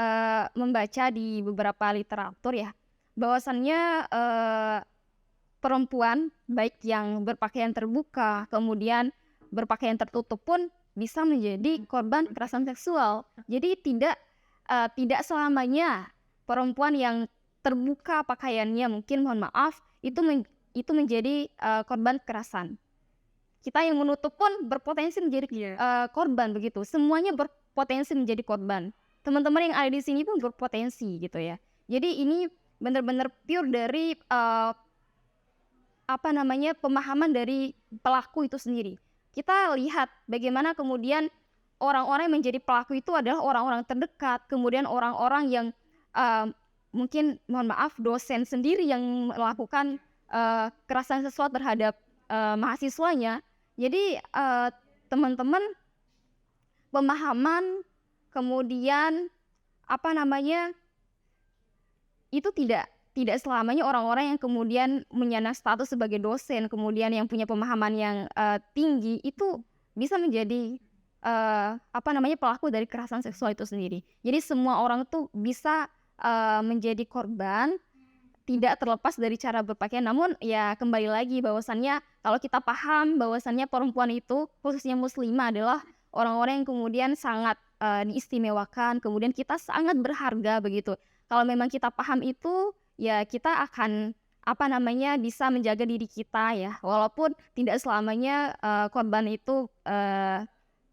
membaca di beberapa literatur ya, bahwasannya perempuan baik yang berpakaian terbuka, kemudian berpakaian tertutup pun bisa menjadi korban kekerasan seksual. Jadi tidak selamanya perempuan yang terbuka pakaiannya, mungkin mohon maaf, itu menjadi korban kekerasan. Kita yang menutup pun berpotensi menjadi korban begitu. Semuanya berpotensi menjadi korban. Teman-teman yang ada di sini pun berpotensi gitu ya. Jadi ini benar-benar pure dari pemahaman dari pelaku itu sendiri. Kita lihat bagaimana kemudian orang-orang yang menjadi pelaku itu adalah orang-orang terdekat, kemudian orang-orang yang mungkin mohon maaf dosen sendiri yang melakukan kekerasan seksual terhadap mahasiswanya. Jadi teman-teman, pemahaman kemudian itu tidak selamanya orang-orang yang kemudian menyandang status sebagai dosen, kemudian yang punya pemahaman yang tinggi itu bisa menjadi pelaku dari kekerasan seksual itu sendiri. Jadi semua orang tuh bisa menjadi korban, tidak terlepas dari cara berpakaian. Namun ya kembali lagi bahwasannya kalau kita paham bahwasannya perempuan itu khususnya muslimah adalah orang-orang yang kemudian sangat diistimewakan, kemudian kita sangat berharga begitu. Kalau memang kita paham itu, ya kita akan bisa menjaga diri kita ya. Walaupun tidak selamanya korban itu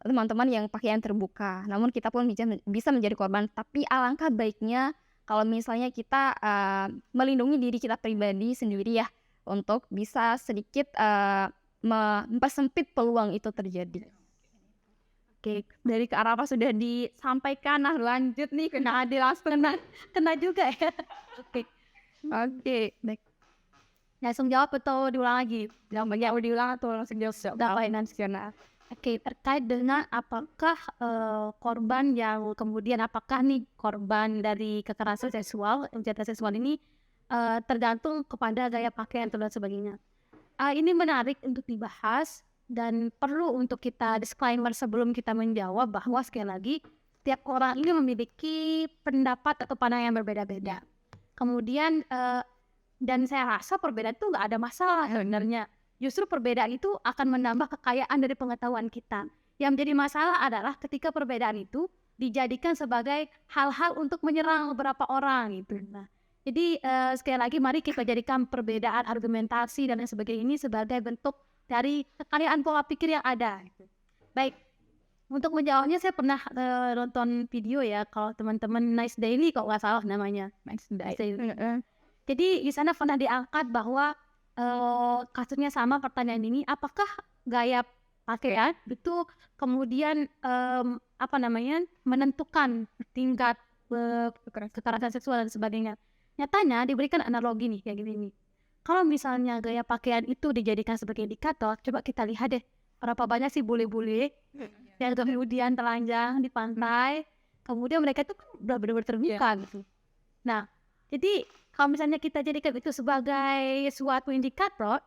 teman-teman yang pakaian terbuka, namun kita pun bisa menjadi korban. Tapi alangkah baiknya kalau misalnya kita melindungi diri kita pribadi sendiri ya, untuk bisa sedikit mempersempit peluang itu terjadi. Oke, dari Kak Rafa sudah disampaikan. Nah, lanjut nih ke Nadia langsung. Kena juga ya. Oke, Baik. langsung jawab atau diulang lagi? Yang banyak diulang atau langsung jawab? Dapat nasional. Oke, terkait dengan apakah korban yang kemudian apakah nih korban dari kekerasan seksual ini tergantung kepada gaya pakaian dan sebagainya. Ini menarik untuk dibahas dan perlu untuk kita disclaimer sebelum kita menjawab bahwa sekali lagi setiap orang ini memiliki pendapat atau pandangan yang berbeda-beda. Kemudian dan saya rasa perbedaan itu nggak ada masalah sebenarnya. Justru perbedaan itu akan menambah kekayaan dari pengetahuan kita. Yang menjadi masalah adalah ketika perbedaan itu dijadikan sebagai hal-hal untuk menyerang beberapa orang gitu. Nah, jadi sekali lagi mari kita jadikan perbedaan argumentasi dan lain sebagainya ini sebagai bentuk dari kekayaan pola pikir yang ada. Gitu. Baik, untuk menjawabnya saya pernah nonton video ya, kalau teman-teman Nice Daily kok nggak salah namanya. Nice Daily. Jadi di sana pernah diangkat bahwa kasusnya sama pertanyaan ini, apakah gaya pakaian itu kemudian menentukan tingkat kekerasan seksual dan sebagainya. Nyatanya diberikan analogi nih kayak gini nih. Kalau misalnya gaya pakaian itu dijadikan sebagai indikator, coba kita lihat deh berapa banyak sih bule-bule yang kemudian telanjang di pantai, kemudian mereka itu udah benar-benar terbuka gitu. Nah, jadi kalau misalnya kita jadikan itu sebagai suatu indikator,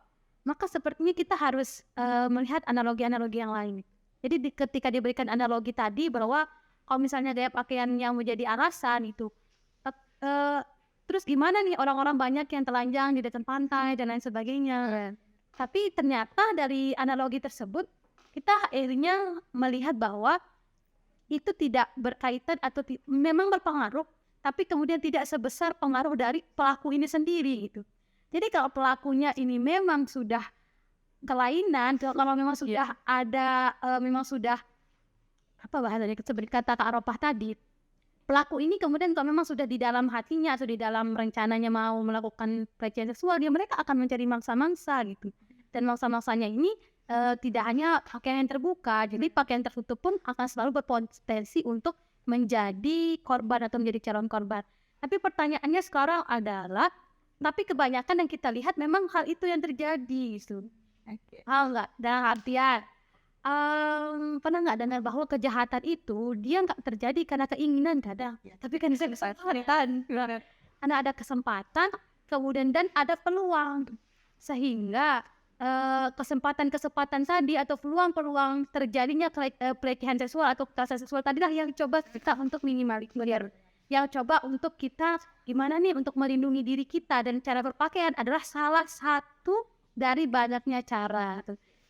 maka sepertinya kita harus melihat analogi-analogi yang lain. Jadi ketika diberikan analogi tadi bahwa kalau misalnya gaya pakaian yang menjadi alasan itu, terus gimana nih orang-orang banyak yang telanjang di dekat pantai dan lain sebagainya. Tapi ternyata dari analogi tersebut kita akhirnya melihat bahwa itu tidak berkaitan atau memang berpengaruh, tapi kemudian tidak sebesar pengaruh dari pelaku ini sendiri gitu. Jadi kalau pelakunya ini memang sudah kelainan, kalau memang sudah ada, memang sudah apa bahasanya seperti kata Kak Aropah tadi, pelaku ini kemudian kalau memang sudah di dalam hatinya atau di dalam rencananya mau melakukan pelecehan seksual, mereka akan mencari mangsa-mangsa gitu. Dan mangsa-mangsanya ini tidak hanya pakaian yang terbuka, jadi pakaian tertutup pun akan selalu berpotensi untuk menjadi korban atau menjadi calon korban. Tapi pertanyaannya sekarang adalah, tapi kebanyakan yang kita lihat memang hal itu yang terjadi gitu. Enggak, dalam artian pernah nggak dengar bahwa kejahatan itu dia nggak terjadi karena keinginan kadang, tapi kan bisa kesempatan, karena ada kesempatan, kemudian dan ada peluang, sehingga kesempatan tadi atau peluang terjadinya pelecehan seksual atau kekerasan seksual tadilah yang coba kita untuk minimalisir, yang coba untuk kita gimana nih untuk melindungi diri kita, dan cara berpakaian adalah salah satu dari banyaknya cara.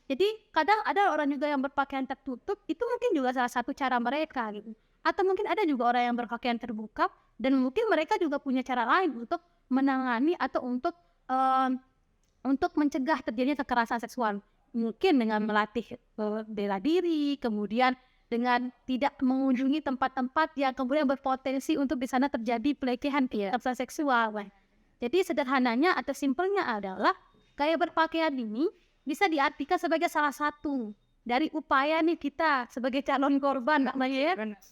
Jadi kadang ada orang juga yang berpakaian tertutup, itu mungkin juga salah satu cara mereka gitu. Atau mungkin ada juga orang yang berpakaian terbuka, dan mungkin mereka juga punya cara lain untuk menangani atau untuk mencegah terjadinya kekerasan seksual. Mungkin dengan melatih bela diri, kemudian dengan tidak mengunjungi tempat-tempat yang kemudian berpotensi untuk di sana terjadi pelecehan kekerasan seksual. Jadi sederhananya atau simpelnya adalah gaya berpakaian ini bisa diartikan sebagai salah satu dari upaya nih kita sebagai calon korban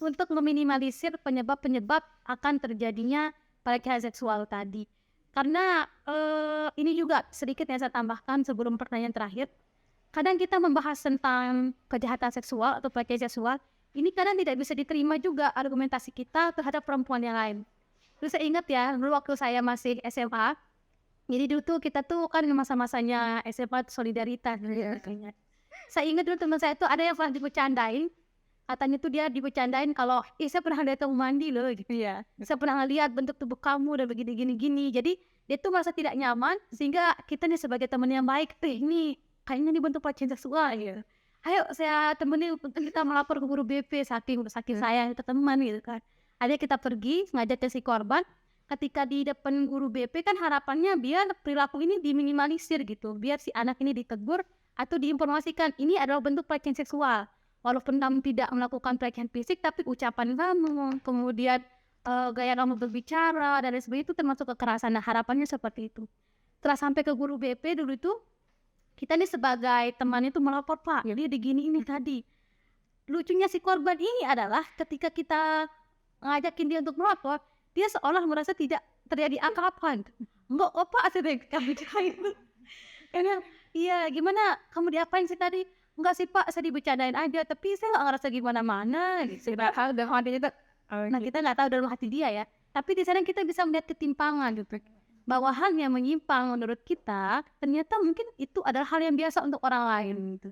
untuk meminimalisir penyebab-penyebab akan terjadinya pelecehan seksual tadi. Karena ini juga sedikit yang saya tambahkan sebelum pertanyaan terakhir. Kadang kita membahas tentang kejahatan seksual atau pelecehan seksual, ini kadang tidak bisa diterima juga argumentasi kita terhadap perempuan yang lain. Terus saya ingat ya, dulu waktu saya masih SMA, jadi dulu tuh kita tuh kan masa-masanya SMA solidaritas. Saya ingat dulu teman saya tuh ada yang pernah dibercandain, katanya tuh dia dibercandain kalau saya pernah lihat kamu mandi loh gitu ya. Saya pernah lihat bentuk tubuh kamu dan begini-gini. Jadi dia tuh merasa tidak nyaman, sehingga kita nih sebagai teman yang baik, ini kayaknya ini bentuk pelecehan seksual gitu. Ayo saya temenin untuk kita melapor ke guru BP saking sayang ke teman gitu kan. Ada kita pergi ngajak ke si korban. Ketika di depan guru BP kan harapannya biar perilaku ini diminimalisir gitu, biar si anak ini ditegur atau diinformasikan ini adalah bentuk pelecehan seksual. Walaupun kamu tidak melakukan pelecehan fisik, tapi ucapan kamu, kemudian gaya kamu berbicara dan lain sebagainya itu termasuk kekerasan. Nah, harapannya seperti itu. Setelah sampai ke guru BP dulu itu, kita nih sebagai teman itu melapor, Pak, dia digini ini tadi. Lucunya si korban ini adalah ketika kita ngajakin dia untuk melapor, dia seolah merasa tidak terjadi apa-apa. Enggak, Pak, saya kami itu. Karena, iya, gimana kamu diapain sih tadi? Enggak sih, Pak, saya dibicarain aja, tapi saya nggak ngerasa gimana-mana. Gitu. Dalam hatinya tuh, Nah, kita nggak tahu dalam hati dia ya. Tapi di sana kita bisa melihat ketimpangan gitu. Bahwa hal yang menyimpang menurut kita, ternyata mungkin itu adalah hal yang biasa untuk orang lain gitu.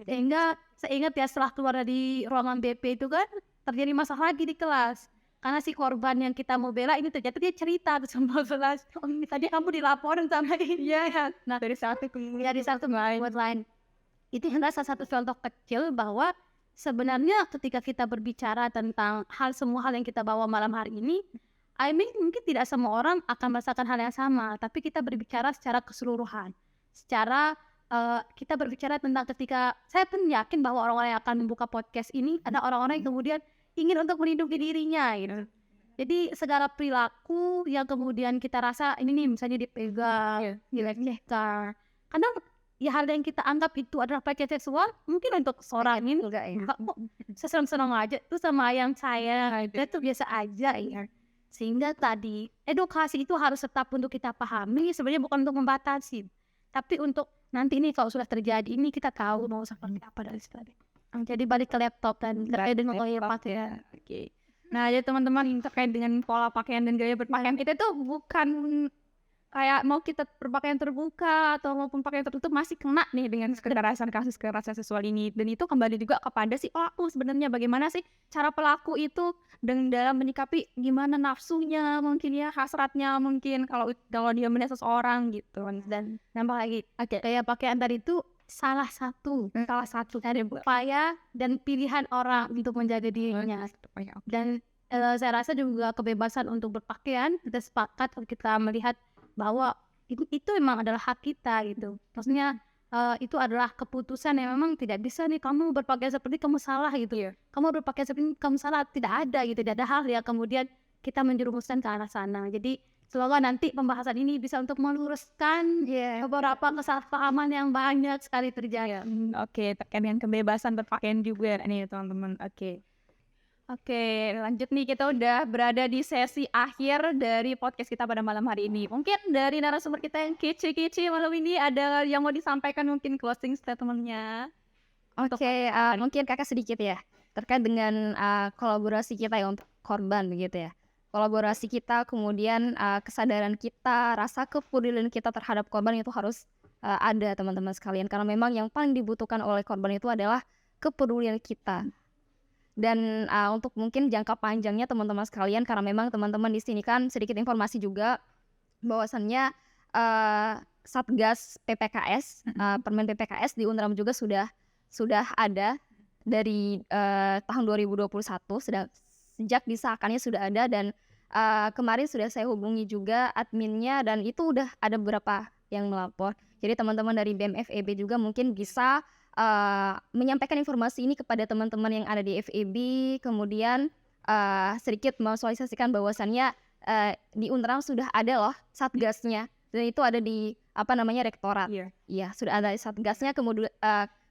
Sehingga saya ingat ya setelah keluar dari ruangan BP itu kan terjadi masalah lagi di kelas. Karena si korban yang kita mau bela ini ternyata dia cerita tuh sama kelas. Oh, ini tadi kamu dilaporin sama ini. Ya. Nah, dari satu buat lain. Itu adalah salah satu contoh kecil bahwa sebenarnya ketika kita berbicara tentang semua hal yang kita bawa malam hari ini, mungkin tidak semua orang akan merasakan hal yang sama, tapi kita berbicara secara keseluruhan. Secara kita berbicara tentang ketika saya pun yakin bahwa orang-orang yang akan membuka podcast ini ada orang-orang yang kemudian ingin untuk melindungi dirinya gitu. Jadi segala perilaku yang kemudian kita rasa ini nih misalnya dipegang, dilecehkan. Kadang ya hal yang kita anggap itu adalah pelecehan seksual mungkin untuk seorang ini enggak ya. Kok senang-senang aja tuh sama yang saya itu biasa aja ya. Sehingga tadi edukasi itu harus tetap untuk kita pahami, sebenarnya bukan untuk membatasi, tapi untuk nanti ini kalau sudah terjadi ini kita tahu mau seperti apa dan sebagainya. Jadi balik ke laptop dan terkait dengan ya. Oke. Nah, jadi teman-teman terkait dengan pola pakaian dan gaya berpakaian itu tuh bukan kayak mau kita berpakaian terbuka atau maupun pakaian tertutup masih kena nih dengan kekerasan kasus kekerasan seksual ini. Dan itu kembali juga kepada si pelaku sebenarnya, bagaimana sih cara pelaku itu dalam menyikapi gimana nafsunya mungkin ya, hasratnya mungkin kalau dia melihat seseorang gitu. Dan nambah lagi kayak pakaian tadi itu salah satu dari upaya dan pilihan orang untuk menjaga dirinya. Dan saya rasa juga kebebasan untuk berpakaian, kita sepakat kalau kita melihat bahwa itu memang adalah hak kita gitu. Maksudnya itu adalah keputusan yang memang tidak bisa nih kamu berpakaian seperti kamu salah gitu. Kamu berpakaian seperti kamu salah, tidak ada gitu. Tidak ada hal yang kemudian kita menjerumuskan ke arah sana. Jadi semoga nanti pembahasan ini bisa untuk meluruskan beberapa kesalahpahaman yang banyak sekali terjadi. Oke, terkait dengan kebebasan berpakaian juga nih teman-teman. Oke, lanjut nih, kita udah berada di sesi akhir dari podcast kita pada malam hari ini. Mungkin dari narasumber kita yang kece-kece malam ini ada yang mau disampaikan, mungkin closing statement-nya. Oke, mungkin kakak sedikit ya terkait dengan kolaborasi kita ya untuk korban begitu ya. Kolaborasi kita, kemudian kesadaran kita, rasa kepedulian kita terhadap korban itu harus ada teman-teman sekalian. Karena memang yang paling dibutuhkan oleh korban itu adalah kepedulian kita. Dan untuk mungkin jangka panjangnya teman-teman sekalian, karena memang teman-teman di sini kan sedikit informasi juga bahwasannya Satgas PPKS, Permen PPKS di Unram juga sudah ada dari tahun 2021, sejak disahkannya sudah ada. Dan kemarin sudah saya hubungi juga adminnya dan itu udah ada beberapa yang melapor. Jadi teman-teman dari BEM FEB juga mungkin bisa menyampaikan informasi ini kepada teman-teman yang ada di FEB, kemudian sedikit mensosialisasikan bahwasannya di Unram sudah ada loh satgasnya, dan itu ada di rektorat. Iya, sudah ada satgasnya.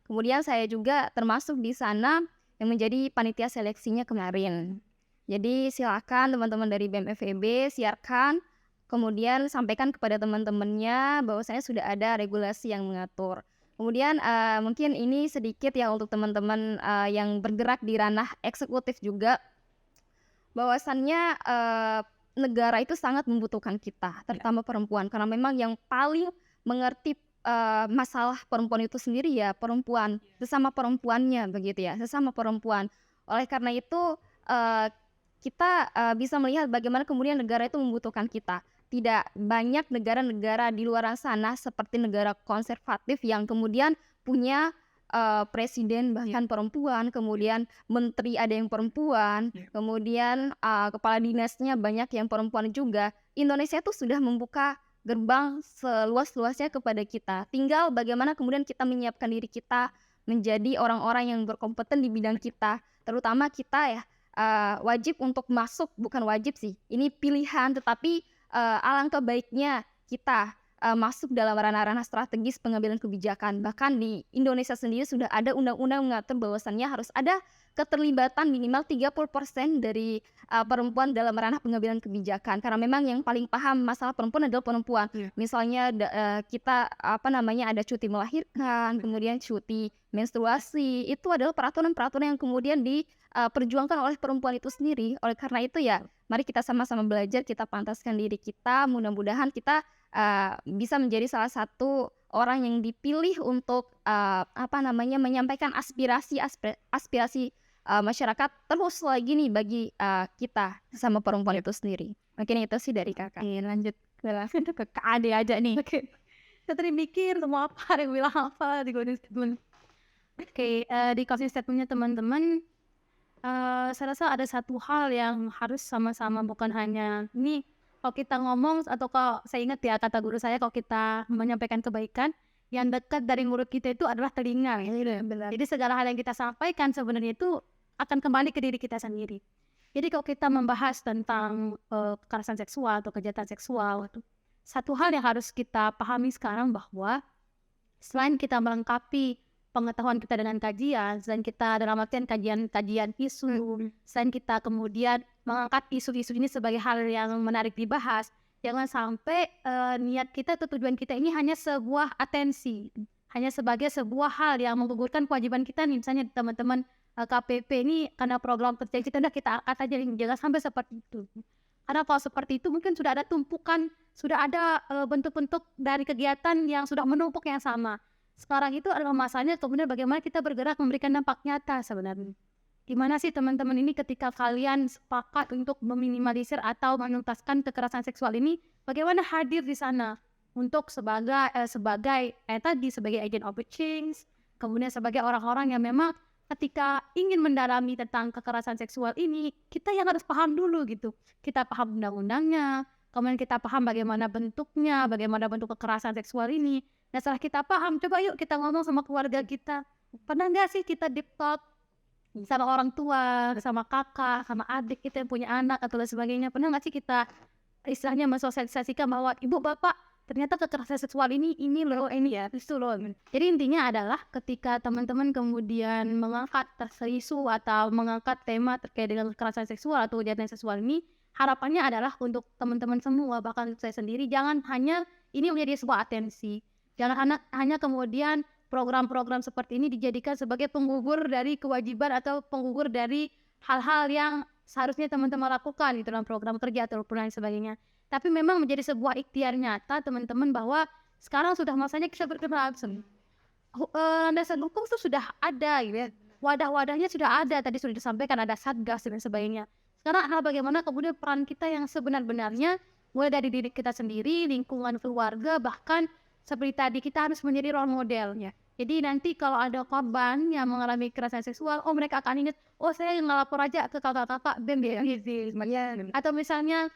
Kemudian saya juga termasuk di sana yang menjadi panitia seleksinya kemarin. Jadi silakan teman-teman dari BEM FEB siarkan, kemudian sampaikan kepada teman-temannya bahwasanya sudah ada regulasi yang mengatur. Kemudian mungkin ini sedikit ya untuk teman-teman yang bergerak di ranah eksekutif juga, bahwasannya negara itu sangat membutuhkan kita, terutama perempuan, karena memang yang paling mengerti masalah perempuan itu sendiri ya perempuan, sesama perempuannya begitu ya, sesama perempuan. Oleh karena itu kita bisa melihat bagaimana kemudian negara itu membutuhkan kita. Tidak banyak negara-negara di luar sana seperti negara konservatif yang kemudian punya presiden bahkan perempuan, kemudian menteri ada yang perempuan, kemudian kepala dinasnya banyak yang perempuan juga. Indonesia itu sudah membuka gerbang seluas-luasnya kepada kita. Tinggal bagaimana kemudian kita menyiapkan diri kita menjadi orang-orang yang berkompeten di bidang kita, terutama kita ya wajib untuk masuk, bukan wajib sih, ini pilihan, tetapi alangkah baiknya kita masuk dalam ranah-ranah strategis pengambilan kebijakan. Bahkan di Indonesia sendiri sudah ada undang-undang mengatur bahwasannya harus ada keterlibatan minimal 30% dari perempuan dalam ranah pengambilan kebijakan, karena memang yang paling paham masalah perempuan adalah perempuan. Misalnya kita ada cuti melahirkan, kemudian cuti menstruasi, itu adalah peraturan-peraturan yang kemudian diperjuangkan oleh perempuan itu sendiri. Oleh karena itu ya, mari kita sama-sama belajar, kita pantaskan diri kita, mudah-mudahan kita bisa menjadi salah satu orang yang dipilih untuk menyampaikan aspirasi masyarakat terus lagi nih bagi kita sama perempuan itu sendiri. Mungkin itu sih dari kakak. Lanjut ke Kak Ade aja nih. Oke. Saya tadi mikir mau apa, ada yang bilang apa di closing statement. Oke, di closing statementnya teman-teman, saya rasa ada satu hal yang harus sama-sama, bukan hanya ini kalau kita ngomong, atau kalau saya ingat ya kata guru saya, kalau kita menyampaikan kebaikan, yang dekat dari mulut kita itu adalah telinga. Jadi segala hal yang kita sampaikan sebenarnya itu akan kembali ke diri kita sendiri. Jadi kalau kita membahas tentang kekerasan seksual atau kejahatan seksual, satu hal yang harus kita pahami sekarang bahwa selain kita melengkapi pengetahuan kita dengan kajian, selain kita dalam artian kajian isu, selain kita kemudian mengangkat isu-isu ini sebagai hal yang menarik dibahas, jangan sampai niat kita atau tujuan kita ini hanya sebuah atensi, hanya sebagai sebuah hal yang menggugurkan kewajiban kita nih, misalnya teman-teman KPP ini karena program kerja kita udah kita angkat aja, jangan sampai seperti itu. Karena kalau seperti itu mungkin sudah ada tumpukan, sudah ada bentuk-bentuk dari kegiatan yang sudah menumpuk yang sama. Sekarang itu adalah masanya kemudian bagaimana kita bergerak memberikan dampak nyata sebenarnya. Gimana sih teman-teman ini ketika kalian sepakat untuk meminimalisir atau menuntaskan kekerasan seksual ini, bagaimana hadir di sana untuk sebagai agent of change, kemudian sebagai orang-orang yang memang ketika ingin mendalami tentang kekerasan seksual ini, kita yang harus paham dulu gitu. Kita paham undang-undangnya, kemudian kita paham bagaimana bentuknya, bagaimana bentuk kekerasan seksual ini. Nah setelah kita paham, coba yuk kita ngomong sama keluarga kita. Pernah nggak sih kita deep talk sama orang tua, sama kakak, sama adik kita yang punya anak atau lain sebagainya? Pernah nggak sih kita istilahnya mensosialisasikan bahwa ibu bapak ternyata kekerasan seksual ini loh, ini ya itu loh. Jadi intinya adalah ketika teman-teman kemudian mengangkat isu atau mengangkat tema terkait dengan kekerasan seksual atau kejahatan seksual ini, harapannya adalah untuk teman-teman semua, bahkan saya sendiri, jangan hanya ini menjadi sebuah atensi. Jangan hanya kemudian program-program seperti ini dijadikan sebagai penggugur dari kewajiban atau penggugur dari hal-hal yang seharusnya teman-teman lakukan di dalam program kerja atau lain sebagainya. Tapi memang menjadi sebuah ikhtiar nyata teman-teman bahwa sekarang sudah masanya kita bergerak langsung. Landasan hukum itu sudah ada, gitu ya. Wadah-wadahnya sudah ada, tadi sudah disampaikan ada satgas dan sebagainya. Sekarang bagaimana kemudian peran kita yang sebenar-benarnya, mulai dari diri kita sendiri, lingkungan keluarga, bahkan seperti tadi kita harus menjadi role model ya. Jadi nanti kalau ada korban yang mengalami kekerasan seksual, mereka akan ingat, saya ngelapor aja ke kakak-kakak BEM ya, atau misalnya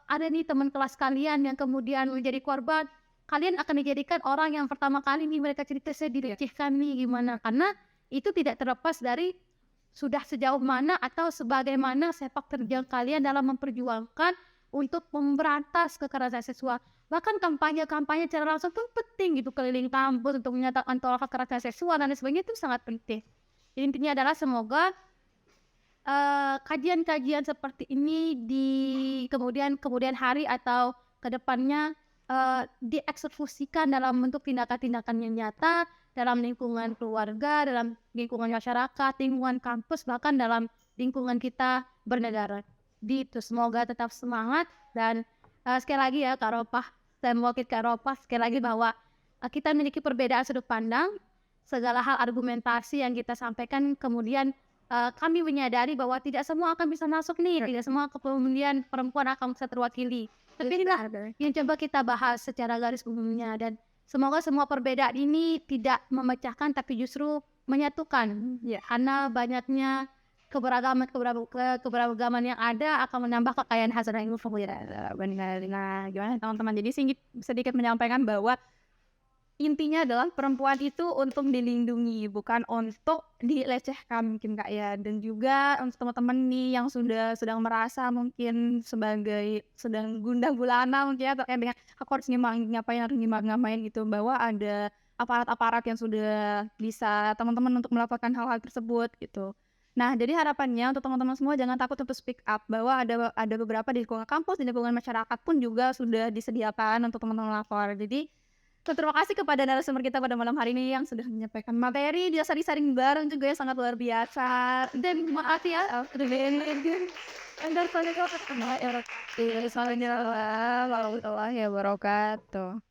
ada nih teman kelas kalian yang kemudian menjadi korban, kalian akan dijadikan orang yang pertama kali nih mereka cerita saya dilecehkan nih gimana, karena itu tidak terlepas dari sudah sejauh mana atau sebagaimana sepak terjang kalian dalam memperjuangkan untuk memberantas kekerasan seksual. Bahkan kampanye-kampanye secara langsung itu penting gitu, keliling kampus untuk menyatakan tolak kekerasan seksual dan sebagainya, itu sangat penting. Jadi intinya adalah semoga kajian-kajian seperti ini di kemudian hari atau kedepannya dieksekusikan dalam bentuk tindakan-tindakan yang nyata dalam lingkungan keluarga, dalam lingkungan masyarakat, lingkungan kampus, bahkan dalam lingkungan kita bernegara. Itu semoga tetap semangat dan sekali lagi ya Kak Ropah, saya mewakili Kak Ropah sekali lagi bahwa kita memiliki perbedaan sudut pandang, segala hal argumentasi yang kita sampaikan kemudian kami menyadari bahwa tidak semua akan bisa masuk nih, tidak semua kemudian perempuan akan bisa terwakili. Tapi inilah yang coba kita bahas secara garis umumnya, dan semoga semua perbedaan ini tidak memecahkan tapi justru menyatukan. Karena banyaknya keberagaman yang ada akan menambah kekayaan hazanah ilmu. Nah, gimana teman-teman? Jadi sedikit menyampaikan bahwa intinya adalah perempuan itu untuk dilindungi, bukan untuk dilecehkan mungkin Kak ya. Dan juga untuk teman-teman nih yang sedang merasa mungkin sebagai sedang gundah gulana mungkin ya terkait dengan aku harus ngapain harus ngapain gitu, bahwa ada aparat-aparat yang sudah bisa teman-teman untuk melakukan hal-hal tersebut gitu. Nah, jadi harapannya untuk teman-teman semua jangan takut untuk speak up, bahwa ada beberapa di lingkungan kampus, di lingkungan masyarakat pun juga sudah disediakan untuk teman-teman lapor. Jadi terima kasih kepada narasumber kita pada malam hari ini yang sudah menyampaikan materi, dia sharing bareng juga yang sangat luar biasa. Dan terima kasih ya. Warahmatullahi wabarakatuh.